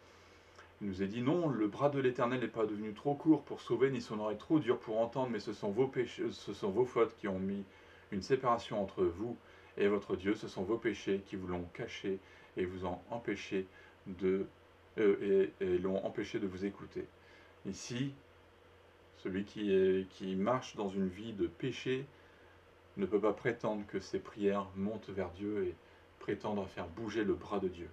il nous est dit, non, le bras de l'Éternel n'est pas devenu trop court pour sauver, ni son oreille trop dure pour entendre, mais ce sont vos fautes qui ont mis une séparation entre vous et votre Dieu, ce sont vos péchés qui vous l'ont caché et vous ont empêché et l'ont empêché de vous écouter. Ici, celui qui marche dans une vie de péché ne peut pas prétendre que ses prières montent vers Dieu et prétendre faire bouger le bras de Dieu.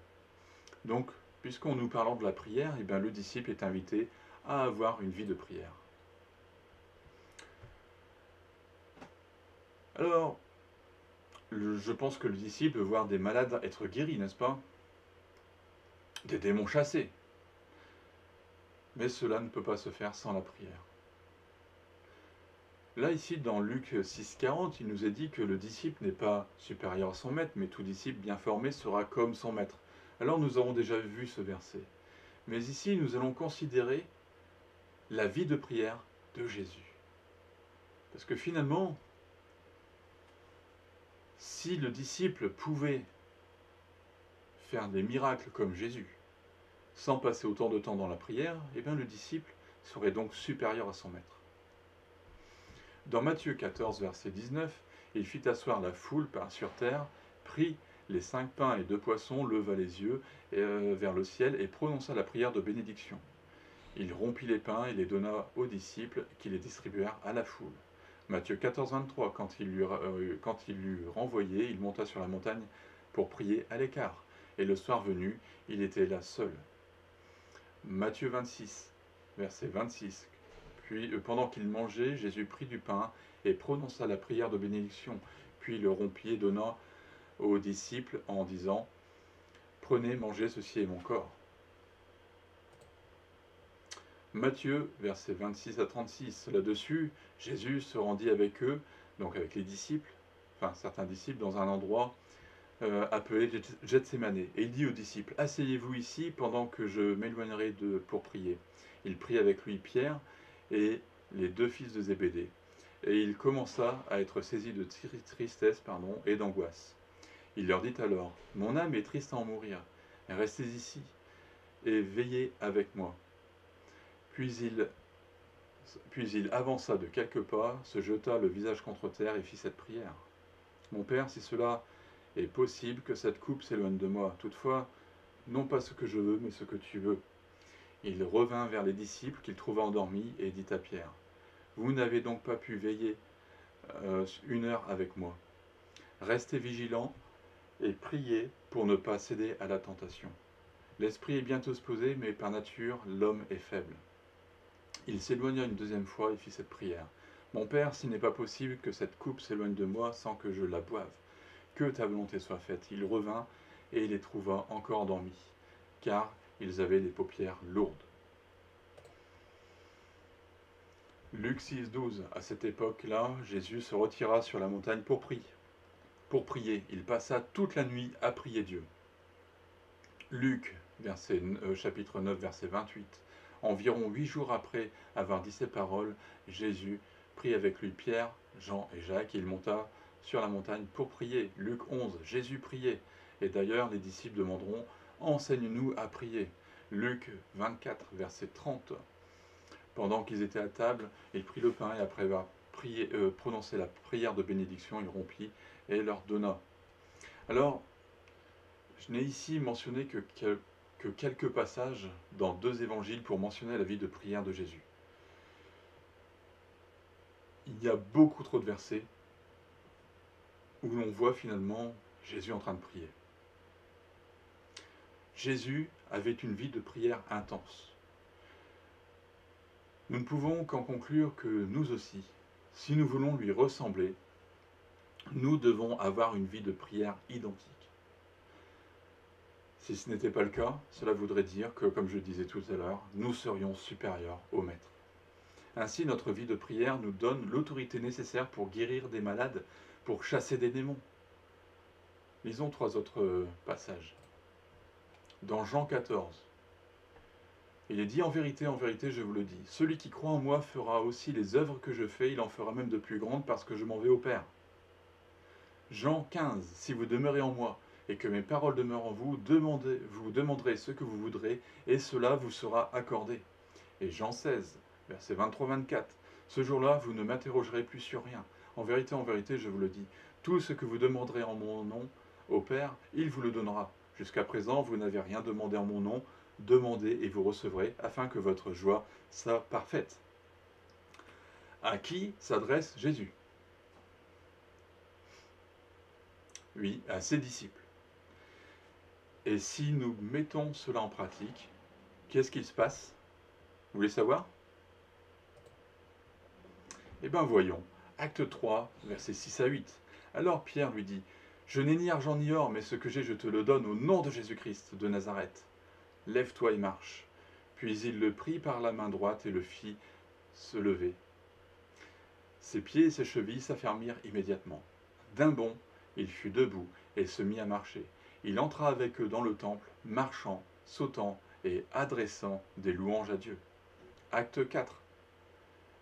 Donc, puisqu'on nous parle de la prière, eh bien, le disciple est invité à avoir une vie de prière. Alors, je pense que le disciple veut voir des malades être guéris, n'est-ce pas? Des démons chassés. Mais cela ne peut pas se faire sans la prière. Là, ici, dans Luc 6,40, il nous est dit que le disciple n'est pas supérieur à son maître, mais tout disciple bien formé sera comme son maître. Alors, nous avons déjà vu ce verset. Mais ici, nous allons considérer la vie de prière de Jésus. Parce que finalement, si le disciple pouvait faire des miracles comme Jésus, sans passer autant de temps dans la prière, eh bien le disciple serait donc supérieur à son maître. Dans Matthieu 14, verset 19, il fit asseoir la foule sur terre, prit les 5 pains et 2 poissons, leva les yeux vers le ciel et prononça la prière de bénédiction. Il rompit les pains et les donna aux disciples qui les distribuèrent à la foule. Matthieu 14, 23, quand il l'eut renvoyé, il monta sur la montagne pour prier à l'écart. Et le soir venu, il était là seul. Matthieu 26, verset 26. Puis, pendant qu'il mangeait, Jésus prit du pain et prononça la prière de bénédiction. Puis il le rompit et donna aux disciples en disant « Prenez, mangez, ceci est mon corps. » Matthieu, versets 26 à 36. Là-dessus, Jésus se rendit avec eux, donc avec les disciples, enfin certains disciples, dans un endroit appelé Gethsémané. Et il dit aux disciples, asseyez-vous ici pendant que je m'éloignerai pour prier. Il prit avec lui Pierre et les deux fils de Zébédée. Et il commença à être saisi de tristesse et d'angoisse. Il leur dit alors, mon âme est triste à en mourir, restez ici et veillez avec moi. Puis il avança de quelques pas, se jeta le visage contre terre et fit cette prière. Mon Père, si cela est possible, que cette coupe s'éloigne de moi. Toutefois, non pas ce que je veux, mais ce que tu veux. Il revint vers les disciples qu'il trouva endormis et dit à Pierre, vous n'avez donc pas pu veiller 1 heure avec moi. Restez vigilants et priez pour ne pas céder à la tentation. L'esprit est bientôt posé, mais par nature, l'homme est faible. Il s'éloigna une deuxième fois et fit cette prière. Mon Père, s'il n'est pas possible que cette coupe s'éloigne de moi sans que je la boive, que ta volonté soit faite. Il revint et les trouva encore endormis, car ils avaient les paupières lourdes. Luc 6, 12. À cette époque-là, Jésus se retira sur la montagne pour prier. Il passa toute la nuit à prier Dieu. Luc, chapitre 9, verset 28. Environ 8 jours après avoir dit ces paroles, Jésus prit avec lui Pierre, Jean et Jacques, et il monta sur la montagne pour prier. Luc 11, Jésus priait. Et d'ailleurs, les disciples demanderont, enseigne-nous à prier. Luc 24, verset 30. Pendant qu'ils étaient à table, il prit le pain et après avoir prononcé la prière de bénédiction, il rompit et leur donna. Alors, je n'ai ici mentionné que quelques passages dans 2 évangiles pour mentionner la vie de prière de Jésus. Il y a beaucoup trop de versets où l'on voit finalement Jésus en train de prier. Jésus avait une vie de prière intense. Nous ne pouvons qu'en conclure que nous aussi, si nous voulons lui ressembler, nous devons avoir une vie de prière identique. Si ce n'était pas le cas, cela voudrait dire que, comme je disais tout à l'heure, nous serions supérieurs au Maître. Ainsi, notre vie de prière nous donne l'autorité nécessaire pour guérir des malades, pour chasser des démons. Lisons 3 autres passages. Dans Jean 14, il est dit en vérité, je vous le dis, celui qui croit en moi fera aussi les œuvres que je fais, il en fera même de plus grandes parce que je m'en vais au Père. Jean 15, si vous demeurez en moi et que mes paroles demeurent en vous, vous demanderez ce que vous voudrez et cela vous sera accordé. Et Jean 16, versets 23-24, ce jour-là, vous ne m'interrogerez plus sur rien. En vérité, je vous le dis, tout ce que vous demanderez en mon nom au Père, il vous le donnera. Jusqu'à présent, vous n'avez rien demandé en mon nom, demandez et vous recevrez, afin que votre joie soit parfaite. À qui s'adresse Jésus? Oui, à ses disciples. Et si nous mettons cela en pratique, qu'est-ce qu'il se passe? Vous voulez savoir? Eh bien voyons, acte 3, versets 6 à 8. Alors Pierre lui dit, je n'ai ni argent ni or, mais ce que j'ai je te le donne au nom de Jésus-Christ de Nazareth. Lève-toi et marche. Puis il le prit par la main droite et le fit se lever. Ses pieds et ses chevilles s'affermirent immédiatement. D'un bond, il fut debout et se mit à marcher. Il entra avec eux dans le temple, marchant, sautant et adressant des louanges à Dieu. Acte 4.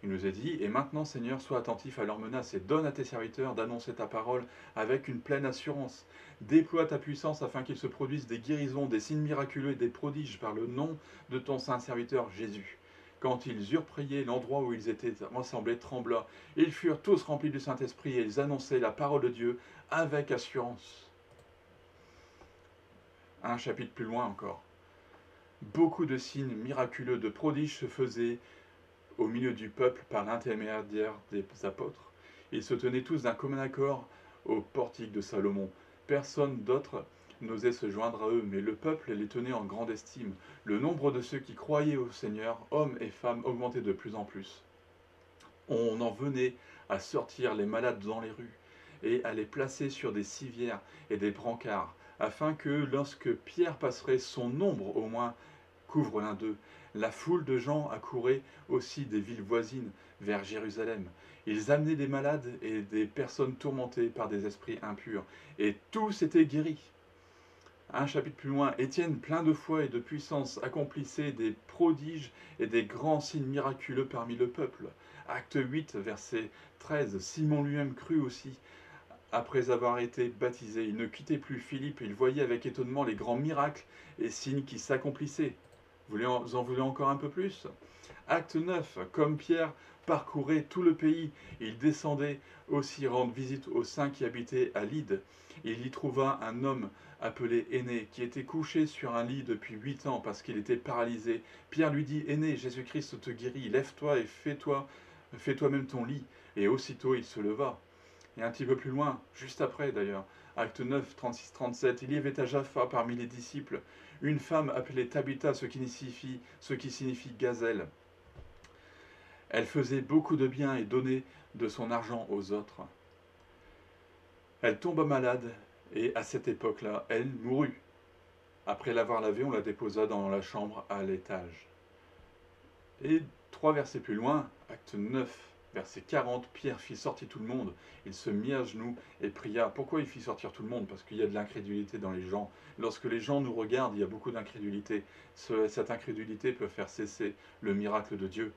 Il nous est dit, et maintenant Seigneur, sois attentif à leurs menaces et donne à tes serviteurs d'annoncer ta parole avec une pleine assurance. Déploie ta puissance afin qu'il se produise des guérisons, des signes miraculeux et des prodiges par le nom de ton saint serviteur Jésus. Quand ils eurent prié, l'endroit où ils étaient rassemblés trembla. Ils furent tous remplis du Saint-Esprit et ils annonçaient la parole de Dieu avec assurance. Un chapitre plus loin encore. Beaucoup de signes miraculeux, de prodiges se faisaient au milieu du peuple par l'intermédiaire des apôtres. Ils se tenaient tous d'un commun accord au portique de Salomon. Personne d'autre n'osait se joindre à eux, mais le peuple les tenait en grande estime. Le nombre de ceux qui croyaient au Seigneur, hommes et femmes, augmentait de plus en plus. On en venait à sortir les malades dans les rues et à les placer sur des civières et des brancards, afin que, lorsque Pierre passerait, son ombre au moins couvre l'un d'eux. La foule de gens accourait aussi des villes voisines vers Jérusalem. Ils amenaient des malades et des personnes tourmentées par des esprits impurs, et tous étaient guéris. Un chapitre plus loin, Étienne, plein de foi et de puissance, accomplissait des prodiges et des grands signes miraculeux parmi le peuple. Acte 8, verset 13. Simon lui-même crut aussi. Après avoir été baptisé, il ne quittait plus Philippe, il voyait avec étonnement les grands miracles et signes qui s'accomplissaient. Vous en voulez encore un peu plus? Acte 9, comme Pierre parcourait tout le pays, il descendait aussi rendre visite aux saints qui habitaient à Lyde. Il y trouva un homme appelé Aîné, qui était couché sur un lit depuis 8 ans parce qu'il était paralysé. Pierre lui dit, Aîné, Jésus-Christ te guérit, lève-toi et fais-toi même ton lit. Et aussitôt il se leva. Et un petit peu plus loin, juste après d'ailleurs, acte 9, 36-37, il y avait à Jaffa parmi les disciples une femme appelée Tabitha, ce qui signifie gazelle. Elle faisait beaucoup de bien et donnait de son argent aux autres. Elle tomba malade et à cette époque-là, elle mourut. Après l'avoir lavée, on la déposa dans la chambre à l'étage. Et 3 versets plus loin, acte 9, verset 40, Pierre fit sortir tout le monde. Il se mit à genoux et pria. Pourquoi il fit sortir tout le monde? Parce qu'il y a de l'incrédulité dans les gens. Lorsque les gens nous regardent, il y a beaucoup d'incrédulité. Cette incrédulité peut faire cesser le miracle de Dieu.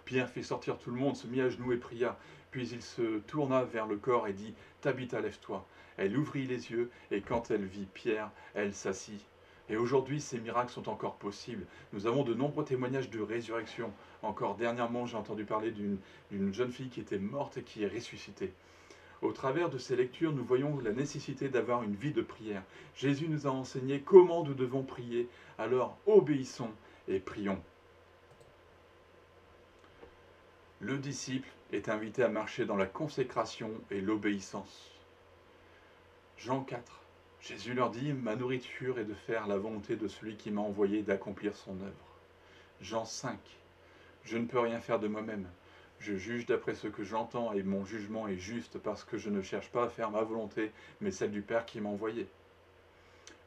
Pierre fit sortir tout le monde, se mit à genoux et pria. Puis il se tourna vers le corps et dit, Tabitha, lève-toi. Elle ouvrit les yeux, et quand elle vit Pierre, elle s'assit. Et aujourd'hui, ces miracles sont encore possibles. Nous avons de nombreux témoignages de résurrection. Encore dernièrement, j'ai entendu parler d'une jeune fille qui était morte et qui est ressuscitée. Au travers de ces lectures, nous voyons la nécessité d'avoir une vie de prière. Jésus nous a enseigné comment nous devons prier. Alors, obéissons et prions. Le disciple est invité à marcher dans la consécration et l'obéissance. Jean 4. Jésus leur dit, ma nourriture est de faire la volonté de celui qui m'a envoyé d'accomplir son œuvre. Jean 5. Je ne peux rien faire de moi-même. Je juge d'après ce que j'entends et mon jugement est juste parce que je ne cherche pas à faire ma volonté, mais celle du Père qui m'a envoyé.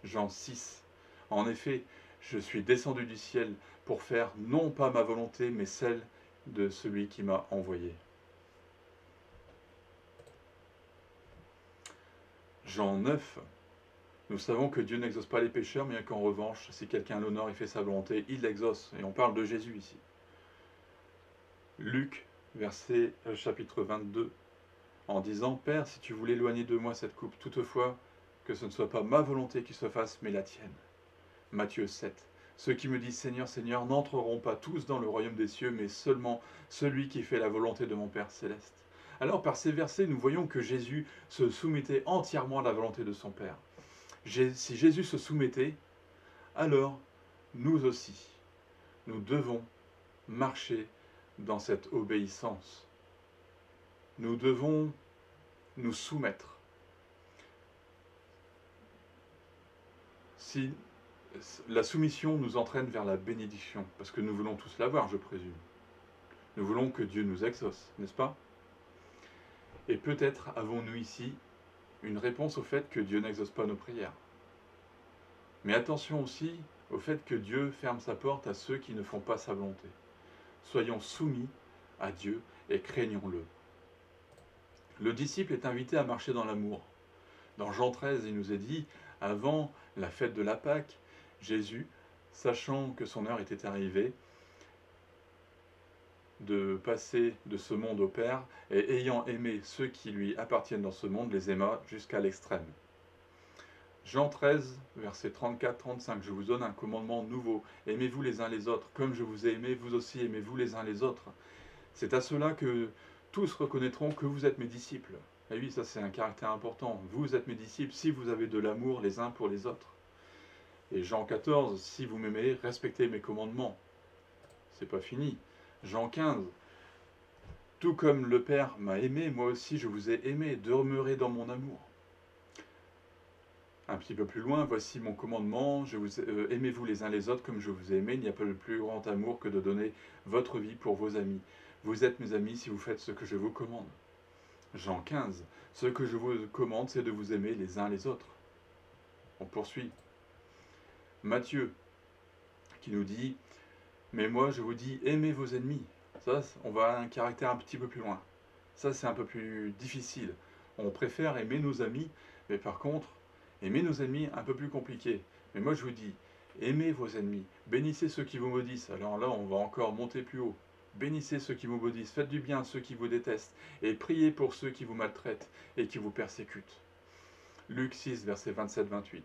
Jean 6. En effet, je suis descendu du ciel pour faire non pas ma volonté, mais celle de celui qui m'a envoyé. Jean 9. Nous savons que Dieu n'exauce pas les pécheurs, mais qu'en revanche, si quelqu'un l'honore et fait sa volonté, il l'exauce. Et on parle de Jésus ici. Luc, chapitre 22, en disant, Père, si tu voulais éloigner de moi cette coupe, toutefois, que ce ne soit pas ma volonté qui se fasse, mais la tienne. Matthieu 7. Ceux qui me disent Seigneur, Seigneur, n'entreront pas tous dans le royaume des cieux, mais seulement celui qui fait la volonté de mon Père céleste. Alors, par ces versets, nous voyons que Jésus se soumettait entièrement à la volonté de son Père. Si Jésus se soumettait, alors nous aussi, nous devons marcher dans cette obéissance. Nous devons nous soumettre. Si la soumission nous entraîne vers la bénédiction, parce que nous voulons tous l'avoir, je présume. Nous voulons que Dieu nous exauce, n'est-ce pas? Et peut-être avons-nous ici une réponse au fait que Dieu n'exauce pas nos prières. Mais attention aussi au fait que Dieu ferme sa porte à ceux qui ne font pas sa volonté. Soyons soumis à Dieu et craignons-le. Le disciple est invité à marcher dans l'amour. Dans Jean 13, il nous est dit, avant la fête de la Pâque, Jésus, sachant que son heure était arrivée, de passer de ce monde au Père, et ayant aimé ceux qui lui appartiennent dans ce monde, les aima jusqu'à l'extrême. Jean 13, versets 34-35, je vous donne un commandement nouveau, aimez-vous les uns les autres, comme je vous ai aimé, vous aussi aimez-vous les uns les autres. C'est à cela que tous reconnaîtront que vous êtes mes disciples. Et oui, ça c'est un caractère important, vous êtes mes disciples si vous avez de l'amour les uns pour les autres. Et Jean 14, si vous m'aimez, respectez mes commandements. C'est pas fini. Jean 15, tout comme le Père m'a aimé, moi aussi je vous ai aimé, demeurez dans mon amour. Un petit peu plus loin, voici mon commandement, aimez-vous les uns les autres comme je vous ai aimé, il n'y a pas de plus grand amour que de donner votre vie pour vos amis. Vous êtes mes amis si vous faites ce que je vous commande. Jean 15, ce que je vous commande, c'est de vous aimer les uns les autres. On poursuit. Matthieu qui nous dit « Mais moi, je vous dis, aimez vos ennemis ». Ça, on va à un caractère un petit peu plus loin. Ça, c'est un peu plus difficile. On préfère aimer nos amis, mais par contre, aimer nos ennemis, un peu plus compliqué. Mais moi, je vous dis, aimez vos ennemis, bénissez ceux qui vous maudissent. Alors là, on va encore monter plus haut. Bénissez ceux qui vous maudissent, faites du bien à ceux qui vous détestent, et priez pour ceux qui vous maltraitent et qui vous persécutent. Luc 6, versets 27-28.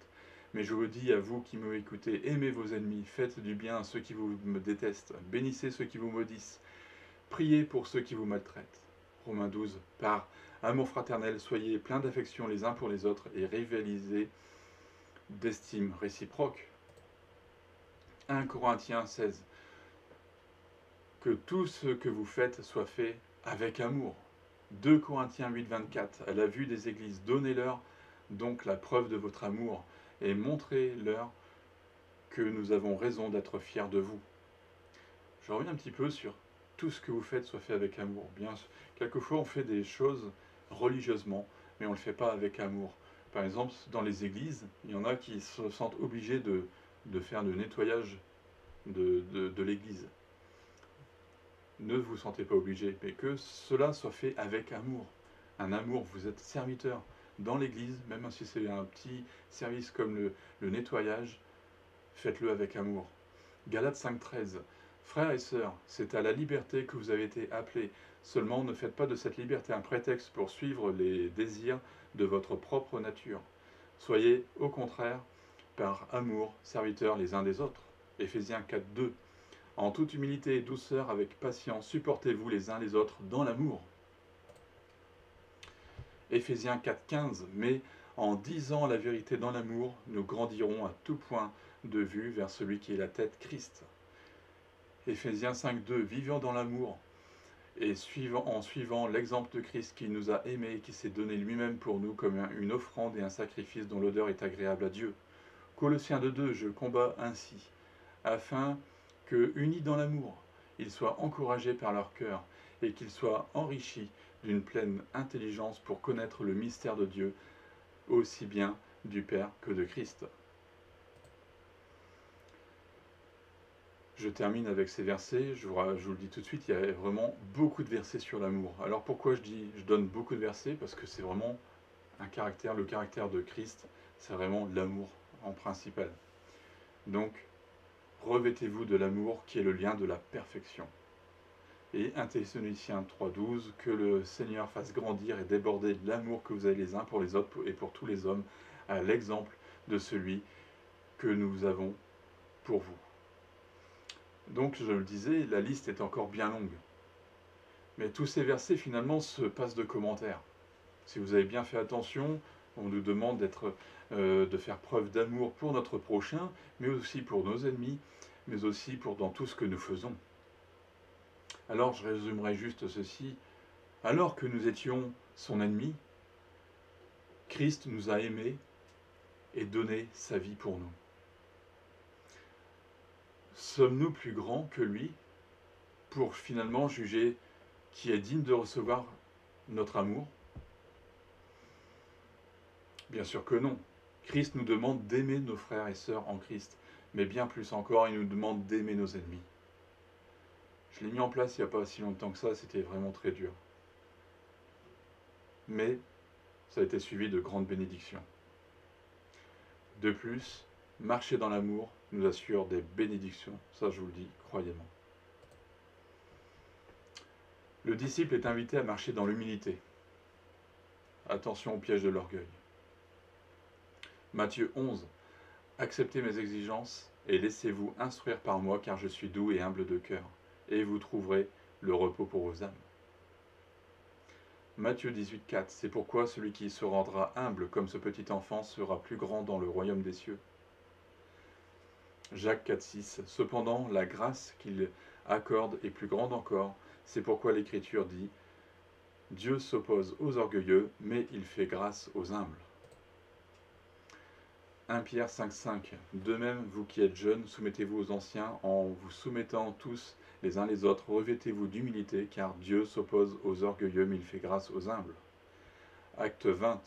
Mais je vous dis à vous qui me écoutez, aimez vos ennemis, faites du bien à ceux qui vous détestent, bénissez ceux qui vous maudissent, priez pour ceux qui vous maltraitent. Romains 12, par amour fraternel, soyez pleins d'affection les uns pour les autres et rivalisez d'estime réciproque. 1 Corinthiens 16, que tout ce que vous faites soit fait avec amour. 2 Corinthiens 8, 24, à la vue des églises, donnez-leur donc la preuve de votre amour et montrez-leur que nous avons raison d'être fiers de vous. Je reviens un petit peu sur tout ce que vous faites soit fait avec amour. Bien, quelquefois on fait des choses religieusement, mais on ne le fait pas avec amour. Par exemple, dans les églises, il y en a qui se sentent obligés de faire le nettoyage de l'église. Ne vous sentez pas obligé, mais que cela soit fait avec amour. Un amour, vous êtes serviteur dans l'église, même si c'est un petit service comme le nettoyage, faites-le avec amour. Galates 5,13. Frères et sœurs, c'est à la liberté que vous avez été appelés. Seulement, ne faites pas de cette liberté un prétexte pour suivre les désirs de votre propre nature. Soyez, au contraire, par amour, serviteurs les uns des autres. Éphésiens 4,2. En toute humilité et douceur, avec patience, supportez-vous les uns les autres dans l'amour. Éphésiens 4,15. Mais en disant la vérité dans l'amour, nous grandirons à tout point de vue vers celui qui est la tête, Christ. Éphésiens 5,2. Vivons dans l'amour et en suivant l'exemple de Christ qui nous a aimés et qui s'est donné lui-même pour nous comme une offrande et un sacrifice dont l'odeur est agréable à Dieu. Colossiens 2,2. Je combats ainsi, afin que, unis dans l'amour, ils soient encouragés par leur cœur et qu'ils soient enrichis d'une pleine intelligence pour connaître le mystère de Dieu, aussi bien du Père que de Christ. Je termine avec ces versets, je vous le dis tout de suite, il y a vraiment beaucoup de versets sur l'amour. Alors pourquoi je donne beaucoup de versets? Parce que c'est vraiment le caractère de Christ, c'est vraiment l'amour en principal. Donc, revêtez-vous de l'amour qui est le lien de la perfection. Et 1 Thessaloniciens 3,12, que le Seigneur fasse grandir et déborder de l'amour que vous avez les uns pour les autres et pour tous les hommes, à l'exemple de celui que nous avons pour vous. Donc, je le disais, la liste est encore bien longue. Mais tous ces versets, finalement, se passent de commentaires. Si vous avez bien fait attention, on nous demande de faire preuve d'amour pour notre prochain, mais aussi pour nos ennemis, mais aussi dans tout ce que nous faisons. Alors, je résumerai juste ceci. Alors que nous étions son ennemi, Christ nous a aimés et donné sa vie pour nous. Sommes-nous plus grands que lui pour finalement juger qui est digne de recevoir notre amour? Bien sûr que non. Christ nous demande d'aimer nos frères et sœurs en Christ, mais bien plus encore, il nous demande d'aimer nos ennemis. Je l'ai mis en place il n'y a pas si longtemps que ça, c'était vraiment très dur. Mais ça a été suivi de grandes bénédictions. De plus, marcher dans l'amour nous assure des bénédictions, ça je vous le dis, croyez-moi. Le disciple est invité à marcher dans l'humilité. Attention au piège de l'orgueil. Matthieu 11. Acceptez mes exigences et laissez-vous instruire par moi, car je suis doux et humble de cœur, et vous trouverez le repos pour vos âmes. Matthieu 18,4. C'est pourquoi celui qui se rendra humble comme ce petit enfant sera plus grand dans le royaume des cieux. Jacques 4,6. Cependant, la grâce qu'il accorde est plus grande encore. C'est pourquoi l'Écriture dit « Dieu s'oppose aux orgueilleux, mais il fait grâce aux humbles ». 1 Pierre 5,5. De même, vous qui êtes jeunes, soumettez-vous aux anciens en vous soumettant tous les uns les autres. Revêtez-vous d'humilité, car Dieu s'oppose aux orgueilleux, mais il fait grâce aux humbles. Acte 20.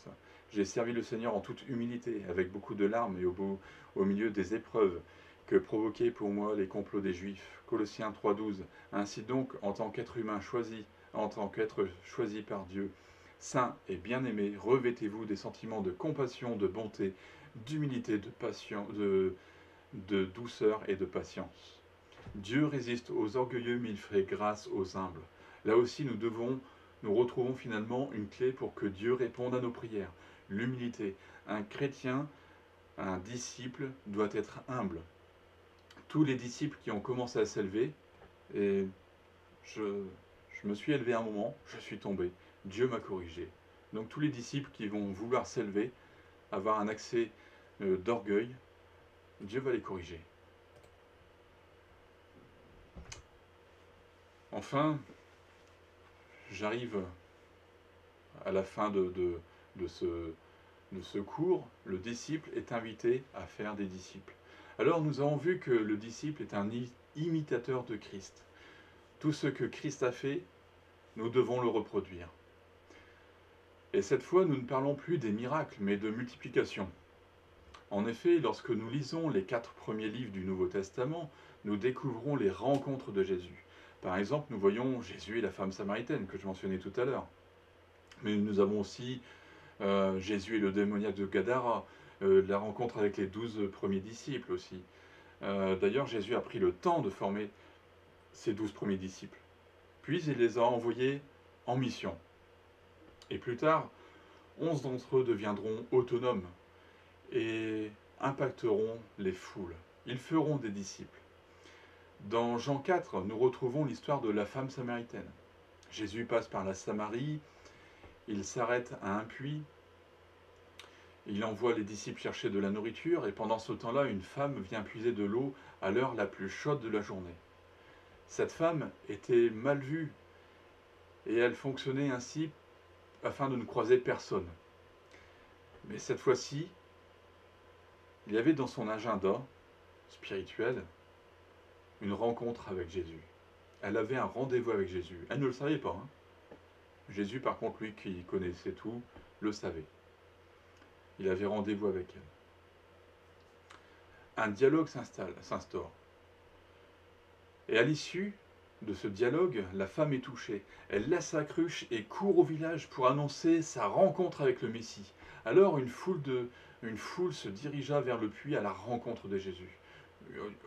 J'ai servi le Seigneur en toute humilité, avec beaucoup de larmes et au milieu des épreuves. que provoquaient pour moi les complots des Juifs. Colossiens 3,12. Ainsi donc, en tant qu'être humain choisi, en tant qu'être choisi par Dieu, saint et bien-aimé, revêtez-vous des sentiments de compassion, de bonté, d'humilité, de patience, de douceur et de patience. Dieu résiste aux orgueilleux, mais il fait grâce aux humbles. Là aussi, nous retrouvons finalement une clé pour que Dieu réponde à nos prières. L'humilité. Un chrétien, un disciple doit être humble. Tous les disciples qui ont commencé à s'élever, et je me suis élevé un moment, je suis tombé. Dieu m'a corrigé. Donc tous les disciples qui vont vouloir s'élever, avoir un accès d'orgueil, Dieu va les corriger. Enfin, j'arrive à la fin de ce cours. Le disciple est invité à faire des disciples. Alors nous avons vu que le disciple est un imitateur de Christ. Tout ce que Christ a fait, nous devons le reproduire. Et cette fois, nous ne parlons plus des miracles, mais de multiplication. En effet, lorsque nous lisons les 4 premiers livres du Nouveau Testament, nous découvrons les rencontres de Jésus. Par exemple, nous voyons Jésus et la femme samaritaine, que je mentionnais tout à l'heure. Mais nous avons aussi Jésus et le démoniaque de Gadara, la rencontre avec les 12 premiers disciples aussi. D'ailleurs, Jésus a pris le temps de former ses 12 premiers disciples. Puis il les a envoyés en mission. Et plus tard, 11 d'entre eux deviendront autonomes et impacteront les foules. Ils feront des disciples. Dans Jean 4, nous retrouvons l'histoire de la femme samaritaine. Jésus passe par la Samarie, il s'arrête à un puits, il envoie les disciples chercher de la nourriture, et pendant ce temps-là, une femme vient puiser de l'eau à l'heure la plus chaude de la journée. Cette femme était mal vue, et elle fonctionnait ainsi afin de ne croiser personne. Mais cette fois-ci, il y avait dans son agenda spirituel une rencontre avec Jésus. Elle avait un rendez-vous avec Jésus. Elle ne le savait pas. Jésus, par contre, lui qui connaissait tout, le savait. Il avait rendez-vous avec elle. Un dialogue s'instaure. Et à l'issue de ce dialogue, la femme est touchée. Elle laisse sa cruche et court au village pour annoncer sa rencontre avec le Messie. Alors une foule se dirigea vers le puits à la rencontre de Jésus.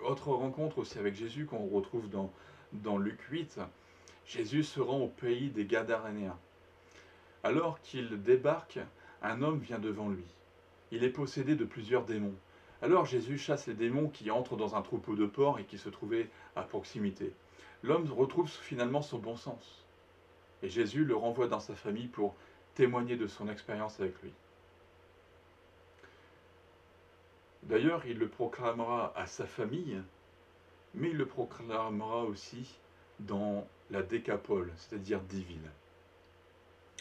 Autre rencontre aussi avec Jésus qu'on retrouve dans Luc 8. Jésus se rend au pays des Gadarénéens. Alors qu'il débarque, un homme vient devant lui. Il est possédé de plusieurs démons. Alors Jésus chasse les démons qui entrent dans un troupeau de porcs et qui se trouvaient à proximité. L'homme retrouve finalement son bon sens. Et Jésus le renvoie dans sa famille pour témoigner de son expérience avec lui. D'ailleurs, il le proclamera à sa famille, mais il le proclamera aussi dans la Décapole, c'est-à-dire 10 villes.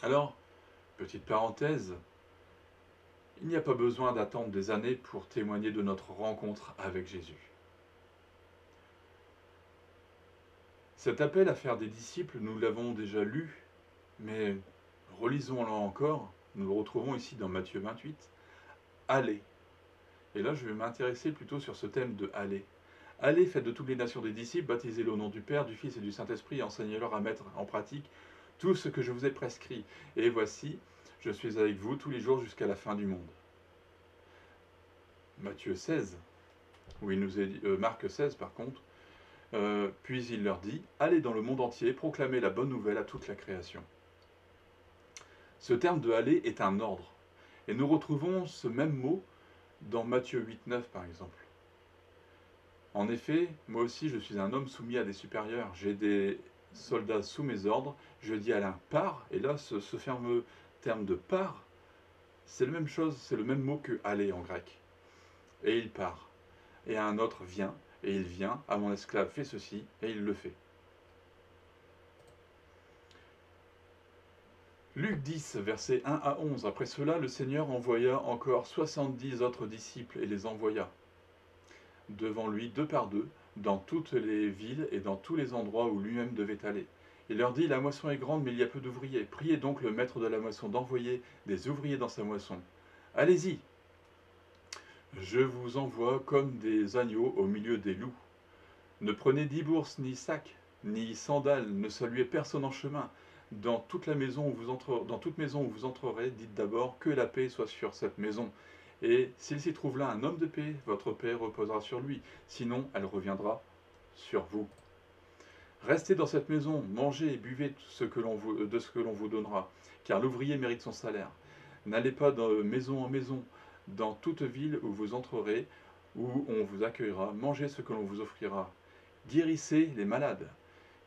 Alors, petite parenthèse, il n'y a pas besoin d'attendre des années pour témoigner de notre rencontre avec Jésus. Cet appel à faire des disciples, nous l'avons déjà lu, mais relisons-le encore, nous le retrouvons ici dans Matthieu 28. Allez. Et là, je vais m'intéresser plutôt sur ce thème de aller. Allez, faites de toutes les nations des disciples, baptisez-les au nom du Père, du Fils et du Saint-Esprit, et enseignez-leur à mettre en pratique tout ce que je vous ai prescrit. Et voici, je suis avec vous tous les jours jusqu'à la fin du monde. Matthieu 16, où il nous est dit, Marc 16 par contre, puis il leur dit, allez dans le monde entier, proclamez la bonne nouvelle à toute la création. Ce terme de aller est un ordre. Et nous retrouvons ce même mot dans Matthieu 8, 9 par exemple. En effet, moi aussi je suis un homme soumis à des supérieurs, j'ai des soldats sous mes ordres, je dis à l'un pars, et là ce fameux terme de part, c'est la même chose, c'est le même mot que aller en grec. Et il part. Et à un autre viens, et il vient, à mon esclave fais ceci, et il le fait. Luc 10, versets 1 à 11. Après cela, le Seigneur envoya encore 70 autres disciples et les envoya devant lui deux par deux dans toutes les villes et dans tous les endroits où lui-même devait aller. Il leur dit, la moisson est grande, mais il y a peu d'ouvriers. Priez donc le maître de la moisson d'envoyer des ouvriers dans sa moisson. Allez-y, Je vous envoie comme des agneaux au milieu des loups. Ne prenez ni bourse, ni sac, ni sandales, ne saluez personne en chemin. Dans toute maison où vous entrerez, dites d'abord que la paix soit sur cette maison. Et s'il s'y trouve là un homme de paix, votre paix reposera sur lui, sinon elle reviendra sur vous. Restez dans cette maison, mangez et buvez de ce que l'on vous donnera, car l'ouvrier mérite son salaire. N'allez pas de maison en maison, dans toute ville où vous entrerez, où on vous accueillera, mangez ce que l'on vous offrira. Guérissez les malades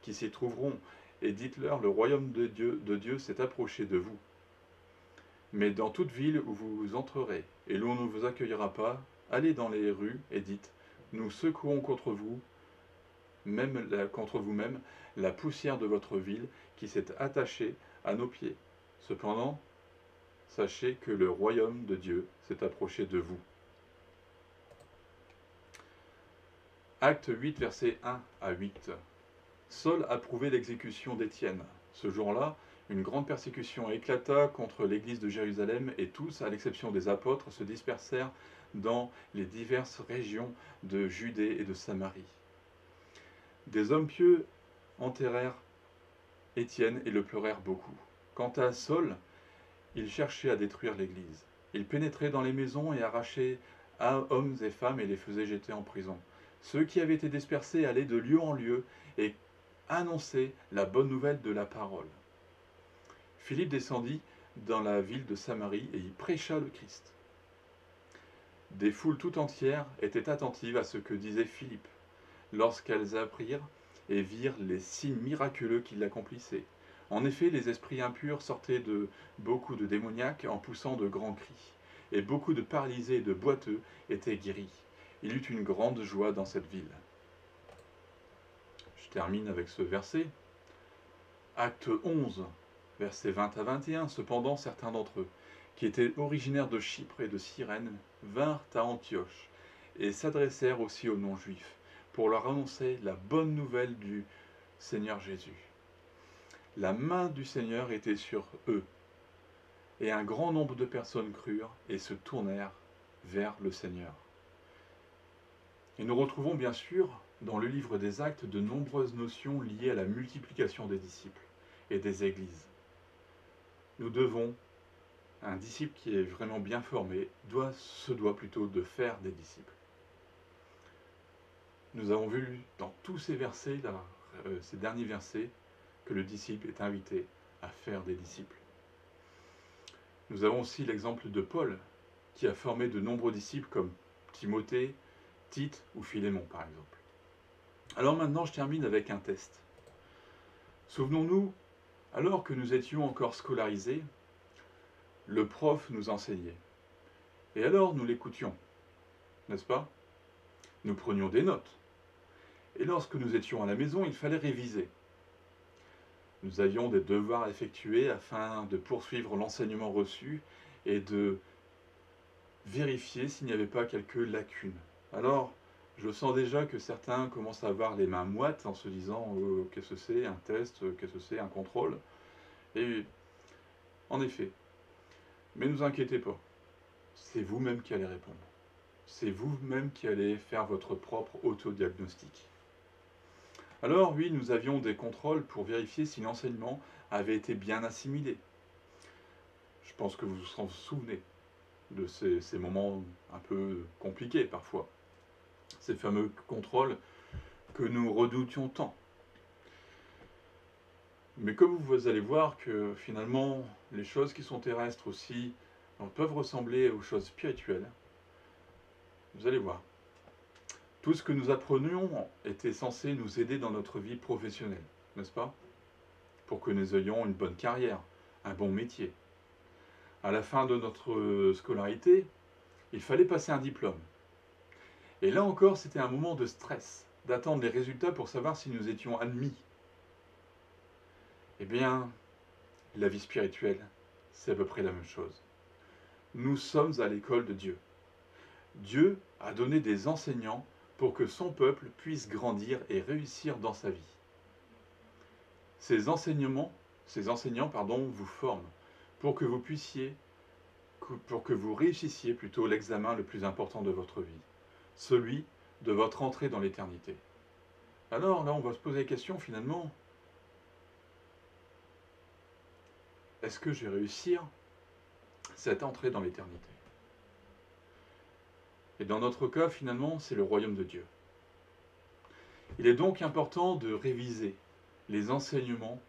qui s'y trouveront, et dites-leur, le royaume de Dieu s'est approché de vous. Mais dans toute ville où vous entrerez, et l'on ne vous accueillera pas, allez dans les rues et dites, nous secouons contre vous-même la poussière de votre ville qui s'est attachée à nos pieds. Cependant, sachez que le royaume de Dieu s'est approché de vous. Acte 8, versets 1 à 8. Saul approuvait l'exécution d'Étienne. Ce jour-là, une grande persécution éclata contre l'église de Jérusalem et tous, à l'exception des apôtres, se dispersèrent dans les diverses régions de Judée et de Samarie. Des hommes pieux enterrèrent Étienne et le pleurèrent beaucoup. Quant à Saul, il cherchait à détruire l'église. Il pénétrait dans les maisons et arrachait hommes et femmes et les faisait jeter en prison. Ceux qui avaient été dispersés allaient de lieu en lieu et annonçaient la bonne nouvelle de la parole. Philippe descendit dans la ville de Samarie et y prêcha le Christ. Des foules tout entières étaient attentives à ce que disait Philippe, lorsqu'elles apprirent et virent les signes miraculeux qu'il accomplissait. En effet, les esprits impurs sortaient de beaucoup de démoniaques en poussant de grands cris, et beaucoup de paralysés et de boiteux étaient guéris. Il eut une grande joie dans cette ville. Je termine avec ce verset. Acte 11, versets 20 à 21. Cependant, certains d'entre eux, qui étaient originaires de Chypre et de Cyrène, vinrent à Antioche et s'adressèrent aussi aux non-juifs pour leur annoncer la bonne nouvelle du Seigneur Jésus. La main du Seigneur était sur eux, et un grand nombre de personnes crurent et se tournèrent vers le Seigneur. Et nous retrouvons bien sûr dans le livre des Actes de nombreuses notions liées à la multiplication des disciples et des églises. Un disciple qui est vraiment bien formé, se doit plutôt de faire des disciples. Nous avons vu dans tous ces versets, ces derniers versets, que le disciple est invité à faire des disciples. Nous avons aussi l'exemple de Paul, qui a formé de nombreux disciples comme Timothée, Tite ou Philémon par exemple. Alors maintenant, je termine avec un test. Souvenons-nous, alors que nous étions encore scolarisés, le prof nous enseignait. Et alors nous l'écoutions, n'est-ce pas? Nous prenions des notes. Et lorsque nous étions à la maison, il fallait réviser. Nous avions des devoirs à effectuer afin de poursuivre l'enseignement reçu et de vérifier s'il n'y avait pas quelques lacunes. Alors, je sens déjà que certains commencent à avoir les mains moites en se disant qu'est-ce que c'est un test, qu'est-ce que c'est un contrôle. Et en effet, mais ne vous inquiétez pas, c'est vous-même qui allez répondre. C'est vous-même qui allez faire votre propre autodiagnostic. Alors oui, nous avions des contrôles pour vérifier si l'enseignement avait été bien assimilé. Je pense que vous vous en souvenez de ces moments un peu compliqués parfois. Ces fameux contrôles que nous redoutions tant. Mais comme vous allez voir que finalement, les choses qui sont terrestres aussi peuvent ressembler aux choses spirituelles, vous allez voir. Tout ce que nous apprenions était censé nous aider dans notre vie professionnelle, n'est-ce pas? Pour que nous ayons une bonne carrière, un bon métier. À la fin de notre scolarité, il fallait passer un diplôme. Et là encore, c'était un moment de stress, d'attendre les résultats pour savoir si nous étions admis. Eh bien, la vie spirituelle, c'est à peu près la même chose. Nous sommes à l'école de Dieu. Dieu a donné des enseignants pour que son peuple puisse grandir et réussir dans sa vie. Ces enseignants vous forment pour que vous puissiez pour que vous réussissiez plutôt l'examen le plus important de votre vie, celui de votre entrée dans l'éternité. Alors là, on va se poser la question finalement, est-ce que je vais réussir cette entrée dans l'éternité? Et dans notre cas, finalement, c'est le royaume de Dieu. Il est donc important de réviser les enseignements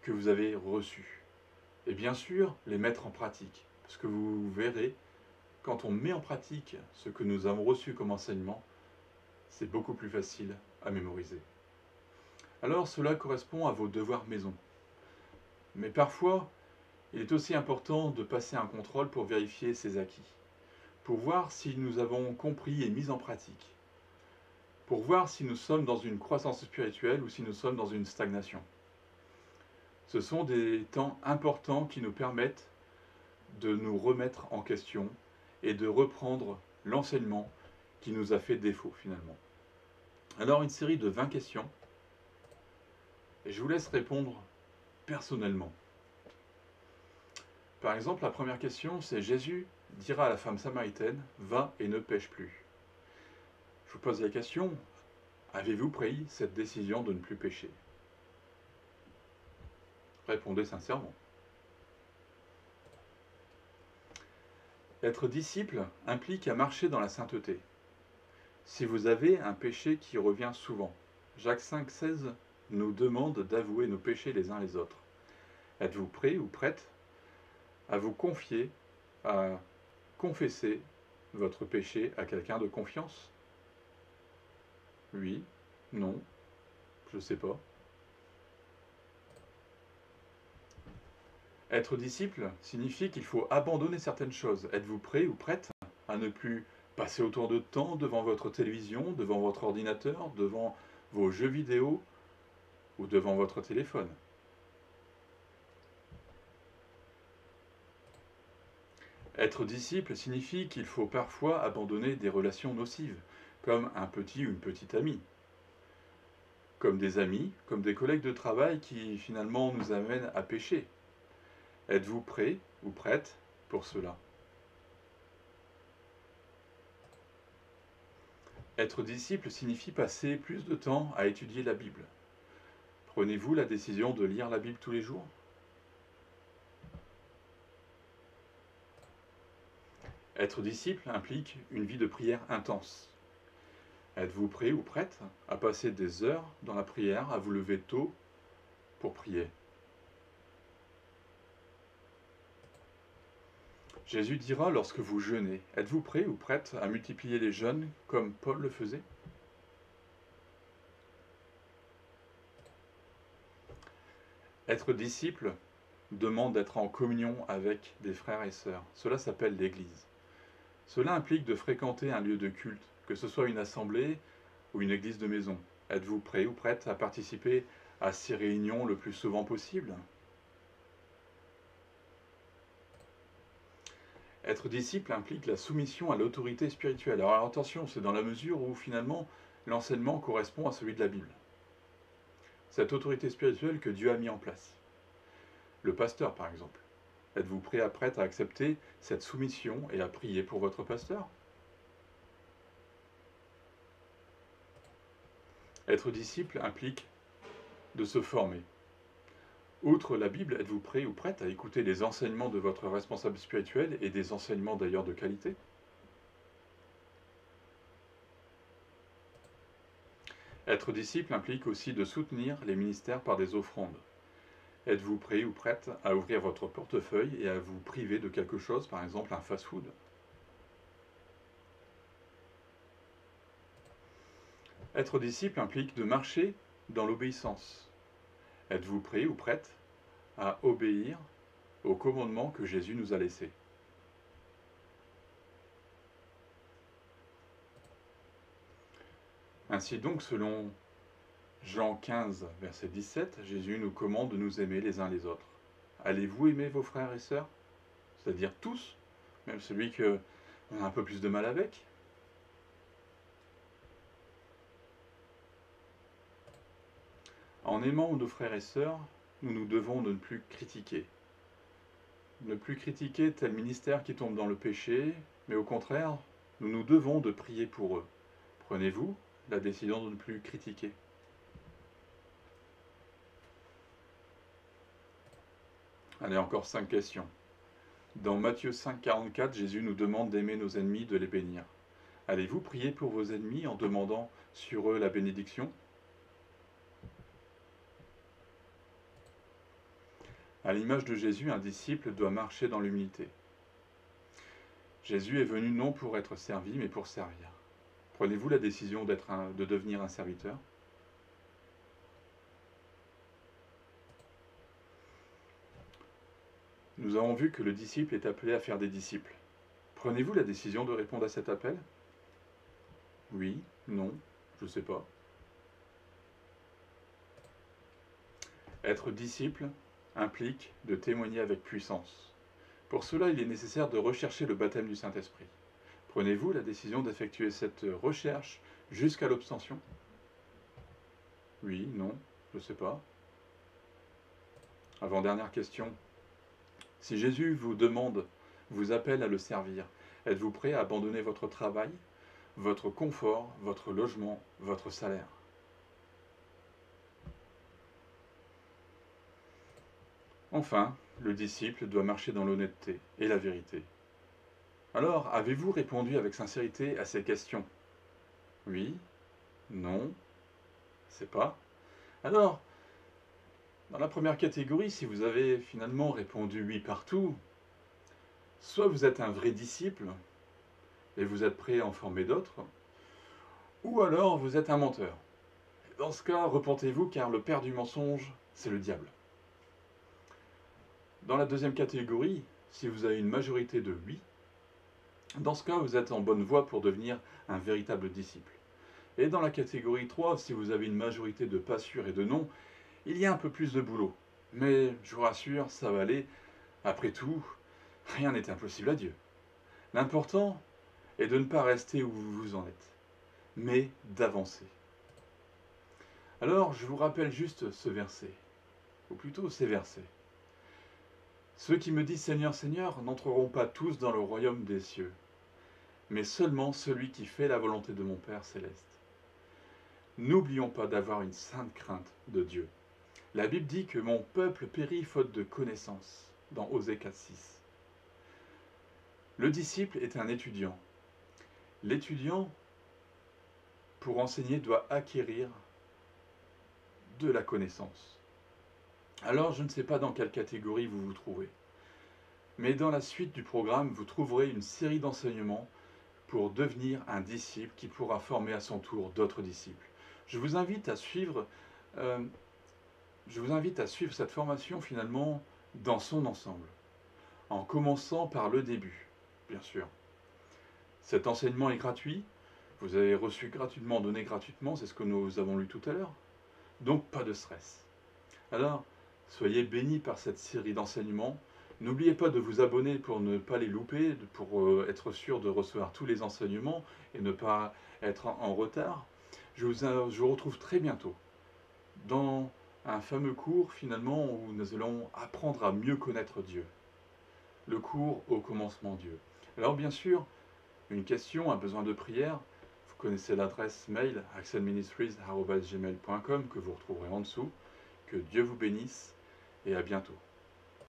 que vous avez reçus. Et bien sûr, les mettre en pratique. Parce que vous verrez, quand on met en pratique ce que nous avons reçu comme enseignement, c'est beaucoup plus facile à mémoriser. Alors cela correspond à vos devoirs maison. Mais parfois, il est aussi important de passer un contrôle pour vérifier ses acquis, pour voir si nous avons compris et mis en pratique, pour voir si nous sommes dans une croissance spirituelle ou si nous sommes dans une stagnation. Ce sont des temps importants qui nous permettent de nous remettre en question et de reprendre l'enseignement qui nous a fait défaut finalement. Alors une série de 20 questions, et je vous laisse répondre personnellement. Par exemple, la première question, c'est Jésus dira à la femme samaritaine, va et ne pêche plus. Je vous pose la question, avez-vous pris cette décision de ne plus pécher? Répondez sincèrement. Être disciple implique à marcher dans la sainteté. Si vous avez un péché qui revient souvent, Jacques 5,16 nous demande d'avouer nos péchés les uns les autres. Êtes-vous prêt ou prête à vous confier, à confesser votre péché à quelqu'un de confiance? Oui, non, je ne sais pas. Être disciple signifie qu'il faut abandonner certaines choses. Êtes-vous prêt ou prête à ne plus passer autant de temps devant votre télévision, devant votre ordinateur, devant vos jeux vidéo ou devant votre téléphone? Être disciple signifie qu'il faut parfois abandonner des relations nocives, comme un petit ou une petite amie, comme des amis, comme des collègues de travail qui finalement nous amènent à pécher. Êtes-vous prêt ou prête pour cela? Être disciple signifie passer plus de temps à étudier la Bible. Prenez-vous la décision de lire la Bible tous les jours? Être disciple implique une vie de prière intense. Êtes-vous prêt ou prête à passer des heures dans la prière, à vous lever tôt pour prier? Jésus dira lorsque vous jeûnez, êtes-vous prêt ou prête à multiplier les jeûnes comme Paul le faisait? Être disciple demande d'être en communion avec des frères et sœurs. Cela s'appelle l'Église. Cela implique de fréquenter un lieu de culte, que ce soit une assemblée ou une église de maison. Êtes-vous prêt ou prête à participer à ces réunions le plus souvent possible? Être disciple implique la soumission à l'autorité spirituelle. Alors attention, c'est dans la mesure où finalement l'enseignement correspond à celui de la Bible. Cette autorité spirituelle que Dieu a mis en place. Le pasteur par exemple. Êtes-vous prête à accepter cette soumission et à prier pour votre pasteur? Être disciple implique de se former. Outre la Bible, êtes-vous prêt ou prête à écouter les enseignements de votre responsable spirituel et des enseignements d'ailleurs de qualité? Être disciple implique aussi de soutenir les ministères par des offrandes. Êtes-vous prêt ou prête à ouvrir votre portefeuille et à vous priver de quelque chose, par exemple un fast-food? Être disciple implique de marcher dans l'obéissance. Êtes-vous prêt ou prête à obéir au commandement que Jésus nous a laissé? Ainsi donc, selon Jean 15, verset 17, Jésus nous commande de nous aimer les uns les autres. Allez-vous aimer vos frères et sœurs? C'est-à-dire tous, même celui qu'on a un peu plus de mal avec? En aimant nos frères et sœurs, nous nous devons de ne plus critiquer. ne plus critiquer tel ministère qui tombe dans le péché, mais au contraire, nous nous devons de prier pour eux. Prenez-vous la décision de ne plus critiquer? Allez, encore 5 questions. Dans Matthieu 5, 44, Jésus nous demande d'aimer nos ennemis, de les bénir. Allez-vous prier pour vos ennemis en demandant sur eux la bénédiction? À l'image de Jésus, un disciple doit marcher dans l'humilité. Jésus est venu non pour être servi, mais pour servir. Prenez-vous la décision de devenir un serviteur? Nous avons vu que le disciple est appelé à faire des disciples. Prenez-vous la décision de répondre à cet appel? Oui, non, je ne sais pas. Être disciple implique de témoigner avec puissance. Pour cela, il est nécessaire de rechercher le baptême du Saint-Esprit. Prenez-vous la décision d'effectuer cette recherche jusqu'à l'obstention? Oui, non, je ne sais pas. Avant-dernière question. Si Jésus vous demande, vous appelle à le servir, êtes-vous prêt à abandonner votre travail, votre confort, votre logement, votre salaire? Enfin, le disciple doit marcher dans l'honnêteté et la vérité. Alors, avez-vous répondu avec sincérité à ces questions? Oui, non, c'est pas. Alors, dans la première catégorie, si vous avez finalement répondu oui partout, soit vous êtes un vrai disciple et vous êtes prêt à en former d'autres, ou alors vous êtes un menteur. Dans ce cas, repentez-vous car le père du mensonge, c'est le diable. Dans la deuxième catégorie, si vous avez une majorité de oui, dans ce cas, vous êtes en bonne voie pour devenir un véritable disciple. Et dans la catégorie 3, si vous avez une majorité de pas sûr et de non, il y a un peu plus de boulot. Mais je vous rassure, ça va aller. Après tout, rien n'est impossible à Dieu. L'important est de ne pas rester où vous en êtes, mais d'avancer. Alors, je vous rappelle juste ce verset, ou plutôt ces versets. Ceux qui me disent Seigneur, Seigneur, n'entreront pas tous dans le royaume des cieux, mais seulement celui qui fait la volonté de mon Père céleste. N'oublions pas d'avoir une sainte crainte de Dieu. La Bible dit que mon peuple périt faute de connaissance, dans Osée 4,6. Le disciple est un étudiant. L'étudiant, pour enseigner, doit acquérir de la connaissance. Alors, je ne sais pas dans quelle catégorie vous vous trouvez, mais dans la suite du programme, vous trouverez une série d'enseignements pour devenir un disciple qui pourra former à son tour d'autres disciples. Je vous invite à suivre cette formation finalement dans son ensemble, en commençant par le début, bien sûr. Cet enseignement est gratuit, vous avez reçu gratuitement, donné gratuitement, c'est ce que nous avons lu tout à l'heure, donc pas de stress. Alors, soyez bénis par cette série d'enseignements. N'oubliez pas de vous abonner pour ne pas les louper, pour être sûr de recevoir tous les enseignements et ne pas être en retard. Je vous retrouve très bientôt dans un fameux cours finalement où nous allons apprendre à mieux connaître Dieu. Le cours au commencement Dieu. Alors bien sûr, une question, un besoin de prière, vous connaissez l'adresse mail axelministries@gmail.com que vous retrouverez en dessous. Que Dieu vous bénisse et à bientôt.